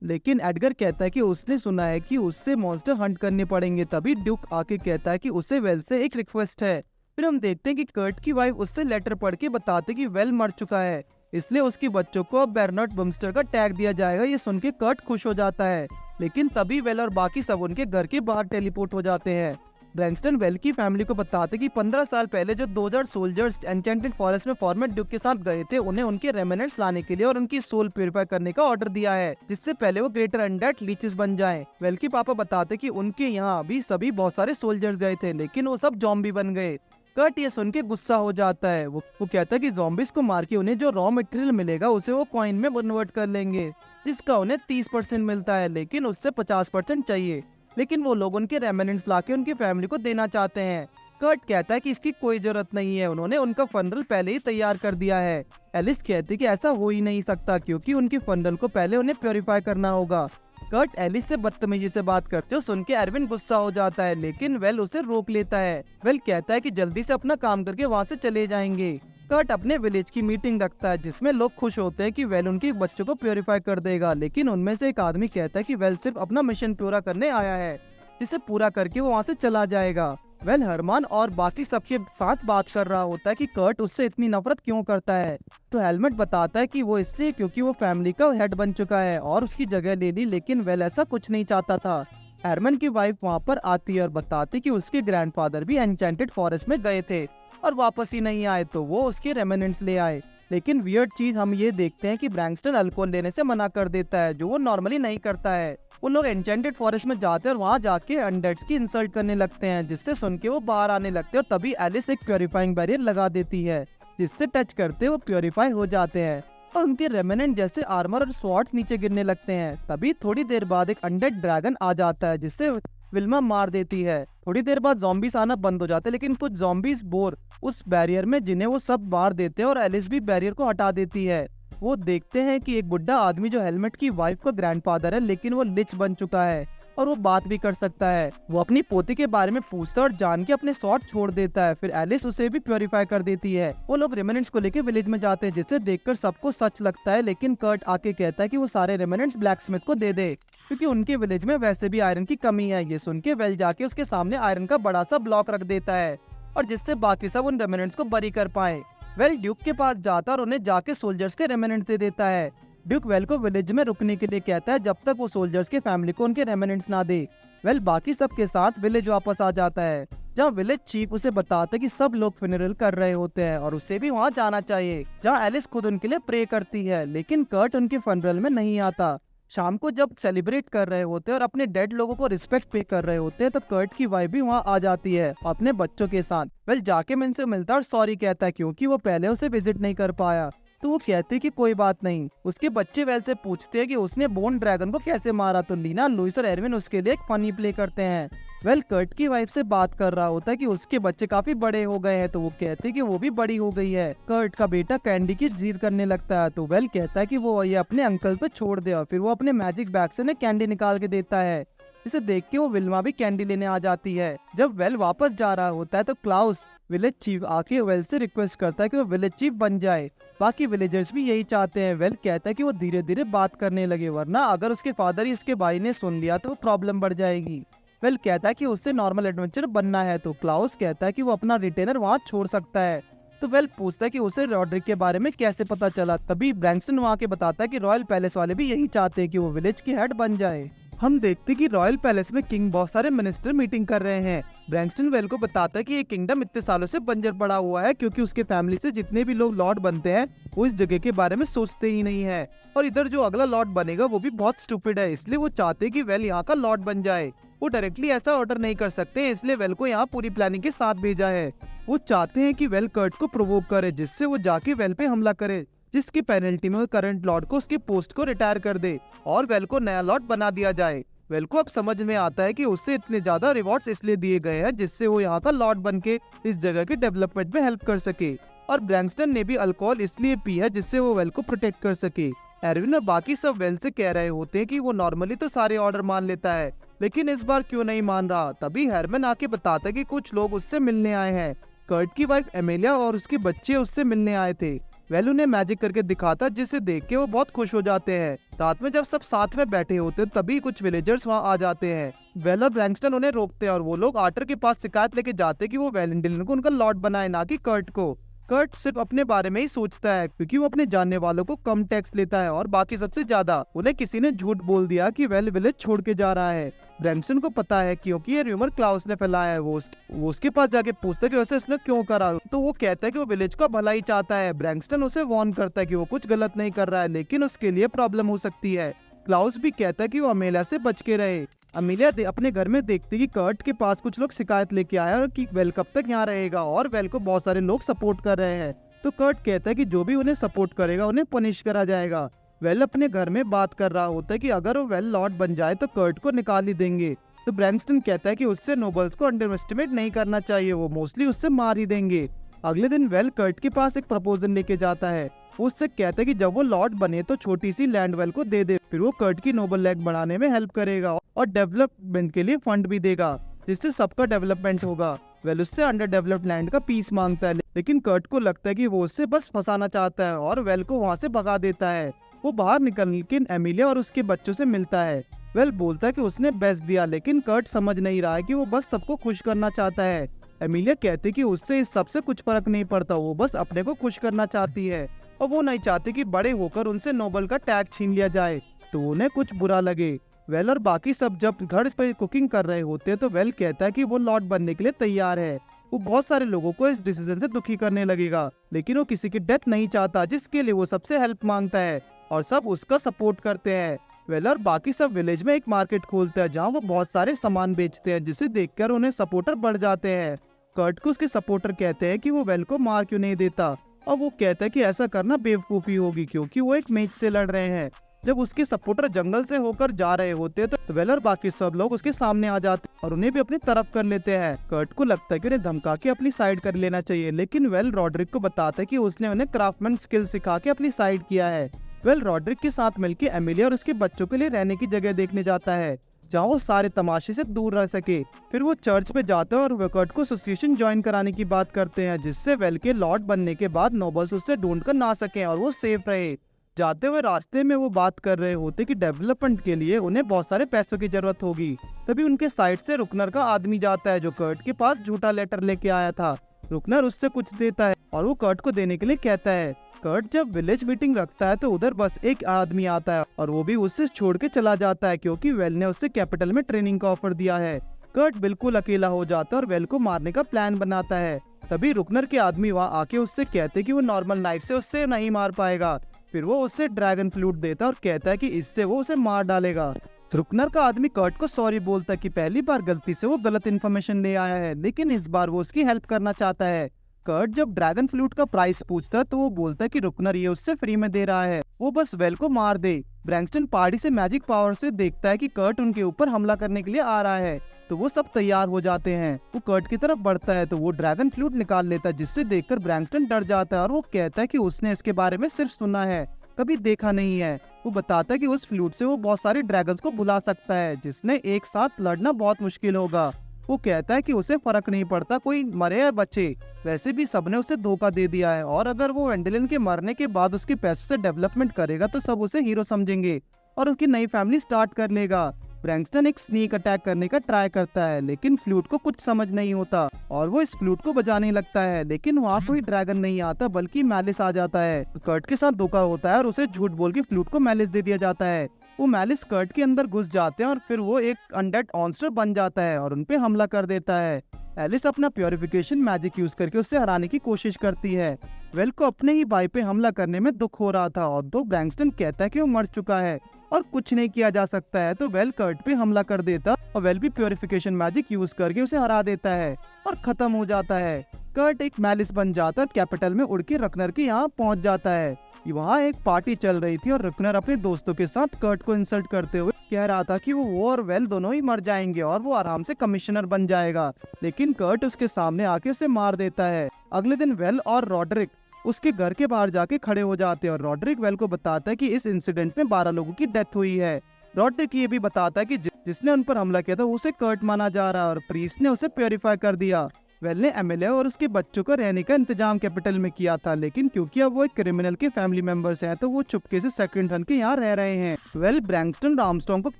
लेकिन एडगर कहता है कि उसने सुना है कि उससे मॉन्स्टर हंट करने पड़ेंगे। तभी ड्यूक आके कहता है कि उसे वेल से एक रिक्वेस्ट है। फिर हम देखते हैं कि कर्ट की वाइफ उससे लेटर पढ़ के बताते कि वेल मर चुका है, इसलिए उसके बच्चों को अब बेर्नार्ड बम्स्टर का टैग दिया जाएगा। ये सुन के कर्ट खुश हो जाता है, लेकिन तभी वेल और बाकी सब उनके घर के बाहर टेलीपोर्ट हो जाते हैं। ब्रैंक्सटन वेल की फैमिली को बताते कि 15 साल पहले जो 2000 सोल्जर्स एन्चेंटेड फॉरेस्ट में फॉर्मेट ड्यूक के साथ गए थे उन्हें उनके रेमिनेंट्स लाने के लिए और उनकी सोल प्यूरिफाई करने का ऑर्डर दिया है जिससे पहले वो ग्रेटर अनडेड लीचेस बन जाएं। वेल के पापा बताते कि उनके यहाँ भी सभी बहुत सारे सोल्जर्स गए थे लेकिन वो सब ज़ॉम्बी बन गए। कर्ट ये सुन के गुस्सा हो जाता है। वो कहता है कि ज़ॉम्बीज को मार के उन्हें जो रॉ मटेरियल मिलेगा उसे वो कॉइन में कन्वर्ट कर लेंगे जिसका उन्हें 30% मिलता है लेकिन उससे 50% चाहिए। लेकिन वो लोग उनके रेमिनेंट्स लाके उनकी फैमिली को देना चाहते हैं। कर्ट कहता है कि इसकी कोई जरूरत नहीं है, उन्होंने उनका फनरल पहले ही तैयार कर दिया है। एलिस कहती है कि ऐसा हो ही नहीं सकता क्योंकि उनकी फनरल को पहले उन्हें प्योरीफाई करना होगा। कर्ट एलिस से बदतमीजी से बात करते हो सुन के एरविन गुस्सा हो जाता है लेकिन वेल उसे रोक लेता है। वेल कहता है कि जल्दी से अपना काम करके वहाँ से चले जाएंगे। कर्ट अपने विलेज की मीटिंग रखता है जिसमें लोग खुश होते हैं कि वेल उनके बच्चों को प्योरीफाई कर देगा, लेकिन उनमें से एक आदमी कहता है कि वेल सिर्फ अपना मिशन पूरा करने आया है जिसे पूरा करके वो वहाँ से चला जाएगा। वेल हरमान और बाकी सबके साथ बात कर रहा होता है कि कर्ट उससे इतनी नफरत क्यों करता है, तो हेलमेट बताता है कि वो इसलिए क्योंकि वो फैमिली का हेड बन चुका है और उसकी जगह ले ली, लेकिन वेल ऐसा कुछ नहीं चाहता था। हरमन की वाइफ वहाँ पर आती है और बताती कि उसके ग्रैंडफादर भी एन्चेंटेड फॉरेस्ट में गए थे और वापस ही नहीं आए तो वो उसके रेमिनेंट्स ले आए। लेकिन वियर्ड चीज हम ये देखते हैं कि ब्रैंक्सटन अल्कोहल लेने से मना कर देता है जो वो नॉर्मली नहीं करता है। वो लोग एन्चेंटेड फॉरेस्ट में जाते हैं और वहाँ जाके अनडेड्स की इंसल्ट करने लगते हैं जिससे सुन के वो बाहर आने लगते हैं और तभी एलिस एक प्योरीफाइंग बैरियर लगा देती है जिससे टच करते वो प्योरीफाई हो जाते हैं और उनके रेमिनेंट जैसे आर्मर और स्वॉर्ड्स नीचे गिरने लगते हैं। तभी थोड़ी देर बाद एक अनडेड ड्रैगन आ जाता है जिससे विल्मा मार देती है। थोड़ी देर बाद ज़ॉम्बीज आना बंद हो जाते हैं लेकिन कुछ ज़ॉम्बीज बोर उस बैरियर में जिन्हें वो सब मार देते हैं और एलिस भी बैरियर को हटा देती है। वो देखते हैं कि एक बुढ़ा आदमी जो हेलमेट की वाइफ का ग्रैंडफादर है लेकिन वो लिच बन चुका है और वो बात भी कर सकता है। वो अपनी पोती के बारे में पूछता है और जान के अपने शॉट छोड़ देता है। फिर एलिस उसे भी प्योरीफाई कर देती है। वो लोग रेमिनेंट्स को लेकर विलेज में जाते हैं, जिसे देखकर सबको सच लगता है, लेकिन कर्ट आके कहता है कि वो सारे रेमिनेंट्स ब्लैकस्मिथ को दे दे, क्योंकि उनके विलेज में वैसे भी आयरन की कमी है। ये सुन के वेल जाके उसके सामने आयरन का बड़ा सा ब्लॉक रख देता है, और जिससे बाकी सब उन रेमिनेंट्स को बरी कर पाए। वेल ड्यूक के पास जाता और उन्हें जाके सोल्जर्स के रेमिनेंट दे देता है। ड्यूक वेल को विलेज में रुकने के लिए कहता है जब तक वो सोल्जर्स के फैमिली को उनके रेमिनेंट्स ना दे। वेल बाकी सब के साथ विलेज वापस आ जाता है, जहाँ विलेज चीफ उसे बताता है कि सब लोग फ्यूनरल कर रहे होते हैं और उसे भी वहाँ जाना चाहिए, जहाँ एलिस खुद उनके लिए प्रे करती है। लेकिन कर्ट उनके फ्यूनरल में नहीं आता। शाम को जब सेलिब्रेट कर रहे होते हैं और अपने डेड लोगों को रिस्पेक्ट पे कर रहे होते हैं, तो कर्ट की वाइफ भी वहाँ आ जाती है अपने बच्चों के साथ। वेल जाके मिन से मिलता है और सॉरी कहता है, क्योंकि वो पहले उसे विजिट नहीं कर पाया। तो वो कहते कि कोई बात नहीं। उसके बच्चे वेल से पूछते हैं कि उसने बोन ड्रैगन को कैसे मारा, तो लीना, लुइस और एरविन उसके लिए एक फनी प्ले करते हैं। वेल कर्ट की वाइफ से बात कर रहा होता है कि उसके बच्चे काफी बड़े हो गए हैं, तो वो कहते हैं कि वो भी बड़ी हो गई है। कर्ट का बेटा कैंडी की जिद करने लगता है, तो वेल कहता है कि वो ये अपने अंकल पे छोड़ दे, और फिर वो अपने मैजिक बैग से कैंडी निकाल के देता है, जिसे देख के वो विल्मा भी कैंडी लेने आ जाती है। जब वेल वापस जा रहा होता है तो क्लाउस विलेज चीफ आके वेल से रिक्वेस्ट करता है कि वो विलेज चीफ बन जाए। बाकी विलेजर्स भी यही चाहते हैं। वेल कहता है कि वो धीरे धीरे बात करने लगे, वरना अगर उसके फादर ही उसके भाई ने सुन लिया तो प्रॉब्लम बढ़ जाएगी। वेल कहता है कि उससे नॉर्मल एडवेंचर बनना है, तो क्लाउस कहता है कि वो अपना रिटेनर वहाँ छोड़ सकता है। तो वेल पूछता है कि उसे रॉड्रिक के बारे में कैसे पता चला। तभी ब्रैंक्सटन वहाँ के बताता है कि रॉयल पैलेस वाले भी यही चाहते हैं कि वो विलेज की हेड बन जाए। हम देखते कि रॉयल पैलेस में किंग बहुत सारे मिनिस्टर मीटिंग कर रहे हैं। ब्रैंक्सटन वेल को बताता है कि ये किंगडम इतने सालों से बंजर पड़ा हुआ है, क्योंकि उसके फैमिली से जितने भी लोग लॉर्ड बनते हैं वो इस जगह के बारे में सोचते ही नहीं है, और इधर जो अगला लॉर्ड बनेगा वो भी बहुत स्टूपिड है, इसलिए वो चाहते हैं कि वेल यहाँ का लॉर्ड बन जाए। वो डायरेक्टली ऐसा ऑर्डर नहीं कर सकते, इसलिए वेल को यहाँ पूरी प्लानिंग के साथ भेजा है। वो चाहते हैं कि वेल कर्ट को प्रोवोक करे, जिससे वो जाके वेल पे हमला करे, जिसकी पेनल्टी में करंट लॉर्ड को उसकी पोस्ट को रिटायर कर दे और वेल को नया लॉर्ड बना दिया जाए। वेल को अब समझ में आता है कि उससे इतने ज्यादा रिवॉर्ड्स इसलिए दिए गए हैं जिससे वो यहाँ का लॉर्ड बन के इस जगह के डेवलपमेंट में हेल्प कर सके। और ब्रैंक्सटन ने भी अल्कोहल इसलिए पी है जिससे वो वेल को प्रोटेक्ट कर सके। एरविन और बाकी सब वेल से कह रहे होते हैं कि वो नॉर्मली तो सारे ऑर्डर मान लेता है, लेकिन इस बार क्यों नहीं मान रहा। तभी हेरमन आके बताता है कि कुछ लोग उससे मिलने आए हैं। कर्ट की वाइफ एमेलिया और उसके बच्चे उससे मिलने आए थे। वेल उन्हें मैजिक करके दिखाता, जिसे देख के वो बहुत खुश हो जाते हैं। रात में जब सब साथ में बैठे होते तभी कुछ विलेजर्स वहाँ आ जाते हैं। वेल और ब्रैंक्सटन उन्हें रोकते हैं और वो लोग आर्टर के पास शिकायत लेके जाते हैं कि वो वेलेंटिन को उनका लॉर्ड बनाए, ना कि कर्ट को। कर्ट सिर्फ अपने बारे में ही सोचता है, क्योंकि वो अपने जानने वालों को कम टैक्स लेता है और बाकी सबसे ज्यादा। उन्हें किसी ने झूठ बोल दिया कि वेल विलेज छोड़ के जा रहा है। ब्रैंक्सटन को पता है, क्योंकि ये र्यूमर क्लाउस ने फैलाया है। वो उसके पास जाके पूछता है कि वैसे इसने क्यों करा, तो वो कहता है कि वो विलेज का भला ही चाहता है। ब्रैंक्सटन उसे वार्न करता है कि वो कुछ गलत नहीं कर रहा है, लेकिन उसके लिए प्रॉब्लम हो सकती है। क्लाउस भी कहता है कि वो अमेलिया से बच के रहे। अमेलिया अपने घर में देखती कि कर्ट के पास कुछ लोग शिकायत लेके आए और कि वेल कब तक यहाँ रहेगा, और वेल को बहुत सारे लोग सपोर्ट कर रहे हैं। तो कर्ट कहता है कि जो भी उन्हें सपोर्ट करेगा उन्हें पनिश करा जाएगा। वेल अपने घर में बात कर रहा होता है कि अगर वो वेल लॉर्ड बन जाए तो कर्ट को निकाल ही देंगे। तो ब्रैंक्सटन कहता है कि उससे नोबल्स को अंडर एस्टिमेट नहीं करना चाहिए, वो मोस्टली उससे मार ही देंगे। अगले दिन वेल कर्ट के पास एक प्रपोजल लेके जाता है। उससे कहता है कि जब वो लॉर्ड बने तो छोटी सी लैंड वेल को दे दे, फिर वो कर्ट की नोबल लैंड बढ़ाने में हेल्प करेगा और डेवलपमेंट के लिए फंड भी देगा, जिससे सबका डेवलपमेंट होगा। वेल उससे अंडर डेवलप्ड लैंड का पीस मांगता है, लेकिन कर्ट को लगता है कि वो उससे बस फंसाना चाहता है और वेल को वहाँ से भगा देता है। वो बाहर निकल के एमिलिया और उसके बच्चों से मिलता है। वेल बोलता है कि उसने बेस्ट दिया, लेकिन कर्ट समझ नहीं रहा है कि वो बस सबको खुश करना चाहता है। एमिलिया कहती कि उससे इस सबसे कुछ फर्क नहीं पड़ता, वो बस अपने को खुश करना चाहती है और वो नहीं चाहती कि बड़े होकर उनसे नोबल का टैग छीन लिया जाए, तो उन्हें कुछ बुरा लगे। वेल और बाकी सब जब घर पे कुकिंग कर रहे होते हैं तो वेल कहता है कि वो लॉर्ड बनने के लिए तैयार है। वो बहुत सारे लोगों को इस डिसीजन से दुखी करने लगेगा, लेकिन वो किसी की डेथ नहीं चाहता, जिसके लिए वो सबसे हेल्प मांगता है और सब उसका सपोर्ट करते हैं। वेल और बाकी सब विलेज में एक मार्केट खोलते हैं जहाँ वो बहुत सारे सामान बेचते हैं, जिसे देखकर उन्हें सपोर्टर बढ़ जाते हैं। कर्ट को उसके सपोर्टर कहते हैं कि वो वेल को मार क्यों नहीं देता, और वो कहता है कि ऐसा करना बेवकूफी होगी क्योंकि वो एक मैच से लड़ रहे हैं। जब उसके सपोर्टर जंगल से होकर जा रहे होते हैं तो वेल और बाकी सब लोग उसके सामने आ जाते हैं और उन्हें भी अपनी तरफ कर लेते हैं। कर्ट को लगता है कि उन्हें धमका के अपनी साइड कर लेना चाहिए, लेकिन वेल रॉड्रिक को बताता है कि उसने उन्हें क्राफ्टमैन स्किल सिखा के अपनी साइड किया है। वेल रॉड्रिक के साथ मिलकर एमिलिया और उसके बच्चों के लिए रहने की जगह देखने जाता है, जहाँ वो सारे तमाशे से दूर रह सके। फिर वो चर्च पे जाते हैं और वे कर्ट को एसोसिएशन ज्वाइन कराने की बात करते हैं, जिससे वेल के लॉर्ड बनने के बाद नोबल्स उससे ढूंढ कर ना सके और वो सेफ रहे। जाते हुए रास्ते में वो बात कर रहे होते कि डेवलपमेंट के लिए उन्हें बहुत सारे पैसों की जरूरत होगी। तभी उनके साइड से रुकनर का आदमी जाता है, जो कर्ट के पास झूठा लेटर लेके आया था। रुकनर उससे कुछ देता है और वो कर्ट को देने के लिए कहता है। कर्ट जब विलेज मीटिंग रखता है तो उधर बस एक आदमी आता है और वो भी उससे छोड़ के चला जाता है, क्योंकि वेल ने उससे कैपिटल में ट्रेनिंग का ऑफर दिया है। कर्ट बिल्कुल अकेला हो जाता है और वेल को मारने का प्लान बनाता है। तभी रुकनर के आदमी वहाँ आके उससे कहते कि वो नॉर्मल नाइफ से उससे नहीं मार पाएगा। फिर वो उससे ड्रैगन फ्लूट देता है और कहता है कि इससे वो उसे मार डालेगा। रुकनर का आदमी कर्ट को सॉरी बोलता है कि पहली बार गलती से वो गलत इन्फॉर्मेशन ले आया है, लेकिन इस बार वो उसकी हेल्प करना चाहता है। कर्ट जब ड्रैगन फ्लूट का प्राइस पूछता है तो वो बोलता है कि रुकनर ये उससे फ्री में दे रहा है, वो बस वेल को मार दे। ब्रैंक्सटन पार्टी से मैजिक पावर से देखता है कि कर्ट उनके ऊपर हमला करने के लिए आ रहा है, तो वो सब तैयार हो जाते हैं। वो कर्ट की तरफ बढ़ता है तो वो ड्रैगन फ्लूट निकाल लेता है, जिससे देखकर ब्रैंक्सटन डर जाता है और वो कहता है कि उसने इसके बारे में सिर्फ सुना है, कभी देखा नहीं है। वो बताता है कि उस फ्लूट से वो बहुत सारे ड्रैगन्स को बुला सकता है, जिसने एक साथ लड़ना बहुत मुश्किल होगा। वो कहता है कि उसे फर्क नहीं पड़ता कोई मरे या बचे, वैसे भी सबने उसे धोखा दे दिया है और अगर वो वेंडलिन के मरने के बाद उसके पैसों से डेवलपमेंट करेगा तो सब उसे हीरो समझेंगे और उसकी नई फैमिली स्टार्ट कर लेगा। ब्रैंक्सटन एक स्नीक अटैक करने का ट्राई करता है, लेकिन फ्लूट को कुछ समझ नहीं होता और वो इस फ्लूट को बजाने लगता है, लेकिन वहाँ कोई ड्रैगन नहीं आता बल्कि मैलिस आ जाता है। कर्ट के साथ धोखा होता है और उसे झूठ बोल के फ्लूट को मैलिस दे दिया जाता है। वो मैलिस कर्ट के अंदर घुस जाते हैं और फिर वो एक अनडेड मॉन्स्टर बन जाता है और उनपे हमला कर देता है। एलिस अपना प्योरिफिकेशन मैजिक यूज करके उससे हराने की कोशिश करती है। वेल को अपने ही भाई पे हमला करने में दुख हो रहा था और तो ब्रैंक्सटन कहता है कि वो मर चुका है और कुछ नहीं किया जा सकता है, तो वेल कर्ट पे हमला कर देता और वेल भी प्योरिफिकेशन मैजिक यूज करके उसे हरा देता है और खत्म हो जाता है। कर्ट एक मैलिस बन जाता है, कैपिटल में उड़ के रकनर के यहाँ पहुँच जाता है। वहाँ एक पार्टी चल रही थी और रकनर अपने दोस्तों के साथ कर्ट को इंसल्ट करते हुए कह रहा था कि वो और वेल दोनों ही मर जाएंगे और वो आराम से कमिश्नर बन जाएगा, लेकिन कर्ट उसके सामने आके उसे मार देता है। अगले दिन वेल और रॉड्रिक उसके घर के बाहर जाके खड़े हो जाते हैं और रॉड्रिक वेल को बताता है कि इस इंसिडेंट में 12 लोगों की डेथ हुई है। रॉड्रिक ये भी बताता है कि जिसने उन पर हमला किया था उसे कर्ट माना जा रहा है और प्रीस्ट ने उसे प्योरीफाई कर दिया। वेल ने एमएलए और उसके बच्चों को रहने का इंतजाम कैपिटल में किया था, लेकिन क्योंकि अब वो एक क्रिमिनल के फैमिली मेंबर्स हैं तो वो चुपके से सेकंड हन के यहाँ रह रहे हैं। वेल ब्रैंक्सटन आर्मस्ट्रांग को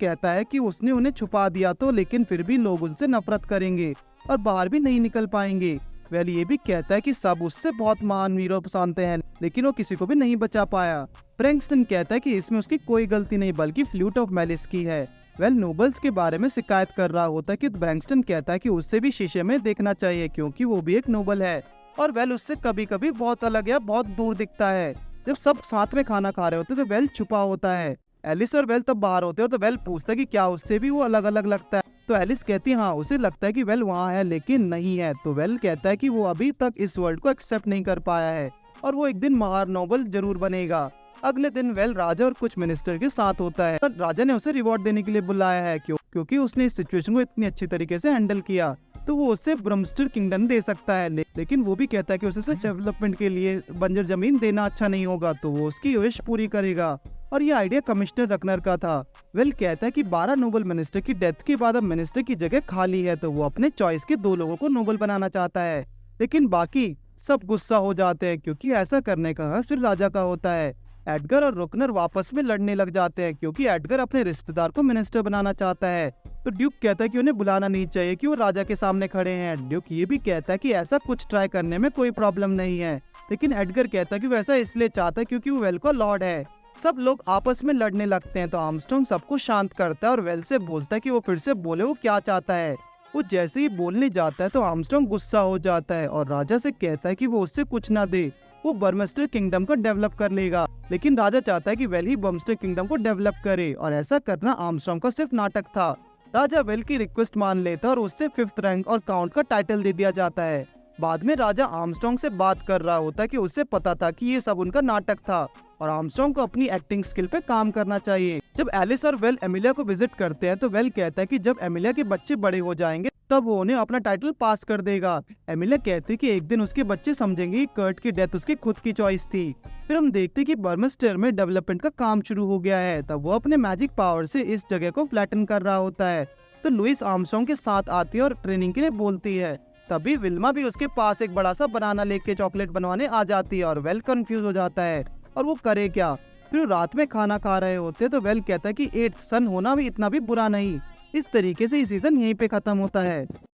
कहता है कि उसने उन्हें छुपा दिया तो, लेकिन फिर भी लोग उनसे नफरत करेंगे और बाहर भी नहीं निकल पाएंगे। वेल ये भी कहता है कि सब उससे बहुत महान हीरो पसंदते हैं, लेकिन वो किसी को भी नहीं बचा पाया। ब्रैंक्सटन कहता है कि इसमें उसकी कोई गलती नहीं बल्कि फ्लूट ऑफ मैलिस की है। वेल नोबल्स के बारे में शिकायत कर रहा होता है कि ब्रैंक्सटन कहता है कि उससे भी शीशे में देखना चाहिए क्योंकि वो भी एक नोबल है और वेल उससे कभी कभी बहुत अलग या बहुत दूर दिखता है। जब सब साथ में खाना खा रहे होते तो वेल छुपा होता है। एलिस और वेल तब बाहर होते हैं तो वेल पूछता है कि क्या उससे भी वो अलग अलग लगता है, तो एलिस कहती है हाँ उसे लगता है कि वेल वहाँ है लेकिन नहीं है। तो वेल कहता है कि वो अभी तक इस वर्ल्ड को एक्सेप्ट नहीं कर पाया है और वो एक दिन महान नोबल जरूर बनेगा। अगले दिन वेल राजा और कुछ मिनिस्टर के साथ होता है। राजा ने उसे रिवॉर्ड देने के लिए बुलाया है क्योंकि उसने इस सिचुएशन को इतनी अच्छी तरीके से हैंडल किया, तो वो उससे ब्रमस्टर किंगडम दे सकता है, लेकिन वो भी कहता है कि उसे डेवलपमेंट के लिए बंजर जमीन देना अच्छा नहीं होगा, तो वो उसकी विश पूरी करेगा। और ये आइडिया कमिश्नर रकनर का था। वेल कहता है कि 12 नोबल मिनिस्टर की डेथ के बाद अब मिनिस्टर की जगह खाली है, तो वो अपने चॉइस के 2 लोगों को नोबल बनाना चाहता है, लेकिन बाकी सब गुस्सा हो जाते हैं क्योंकि ऐसा करने का हक सिर्फ राजा का होता है। एडगर और रुकनर वापस में लड़ने लग जाते हैं क्योंकि एडगर अपने रिश्तेदार को मिनिस्टर बनाना चाहता है, तो ड्यूक कहता है कि उन्हें बुलाना नहीं चाहिए कि वो राजा के सामने खड़े हैं। ड्यूक ये भी कहता है कि ऐसा कुछ ट्राई करने में कोई प्रॉब्लम नहीं है, लेकिन एडगर कहता है कि वो ऐसा इसलिए चाहता है क्योंकि वो वेल का लॉर्ड है। सब लोग आपस में लड़ने लगते हैं तो आर्मस्ट्रांग सबको शांत करता है और वेल से बोलता है कि वो फिर से बोले वो क्या चाहता है। वो जैसे ही बोलने जाता है तो आर्मस्ट्रांग गुस्सा हो जाता है और राजा से कहता है कि वो उससे कुछ ना दे, वो बर्मस्टर किंगडम को डेवलप कर लेगा, लेकिन राजा चाहता है कि वेल ही बर्मस्टर किंगडम को डेवलप करे और ऐसा करना आर्मस्ट्रांग का सिर्फ नाटक था। राजा वेल की रिक्वेस्ट मान लेता है और उससे 5th रैंक और काउंट का टाइटल दे दिया जाता है। बाद में राजा आर्मस्ट्रांग से बात कर रहा होता है कि उसे पता था कि ये सब उनका नाटक था और आर्मस्ट्रांग को अपनी एक्टिंग स्किल पे काम करना चाहिए। जब एलिस और वेल एमिलिया को विजिट करते हैं तो वेल कहता है कि जब एमिलिया के बच्चे बड़े हो जाएंगे तब वो उन्हें अपना टाइटल पास कर देगा। एमिलिया कहती कि एक दिन उसके बच्चे समझेंगे कि कर्ट की डेथ उसकी खुद की चॉइस थी। फिर हम देखते कि बर्मिस्टर में डेवलपमेंट का काम शुरू हो गया है। तब वो अपने मैजिक पावर से इस जगह को फ्लैटन कर रहा होता है। तो लुइस आर्मस्ट्रांग के साथ आती है और ट्रेनिंग के लिए बोलती है। तभी विल्मा भी उसके पास एक बड़ा सा बनाना लेके चॉकलेट बनवाने आ जाती है और वेल कंफ्यूज हो जाता है और वो करे क्या। फिर वो रात में खाना खा रहे होते हैं तो वेल कहता है कि 8th सन होना भी इतना भी बुरा नहीं। इस तरीके से ये सीजन यहीं पे खत्म होता है।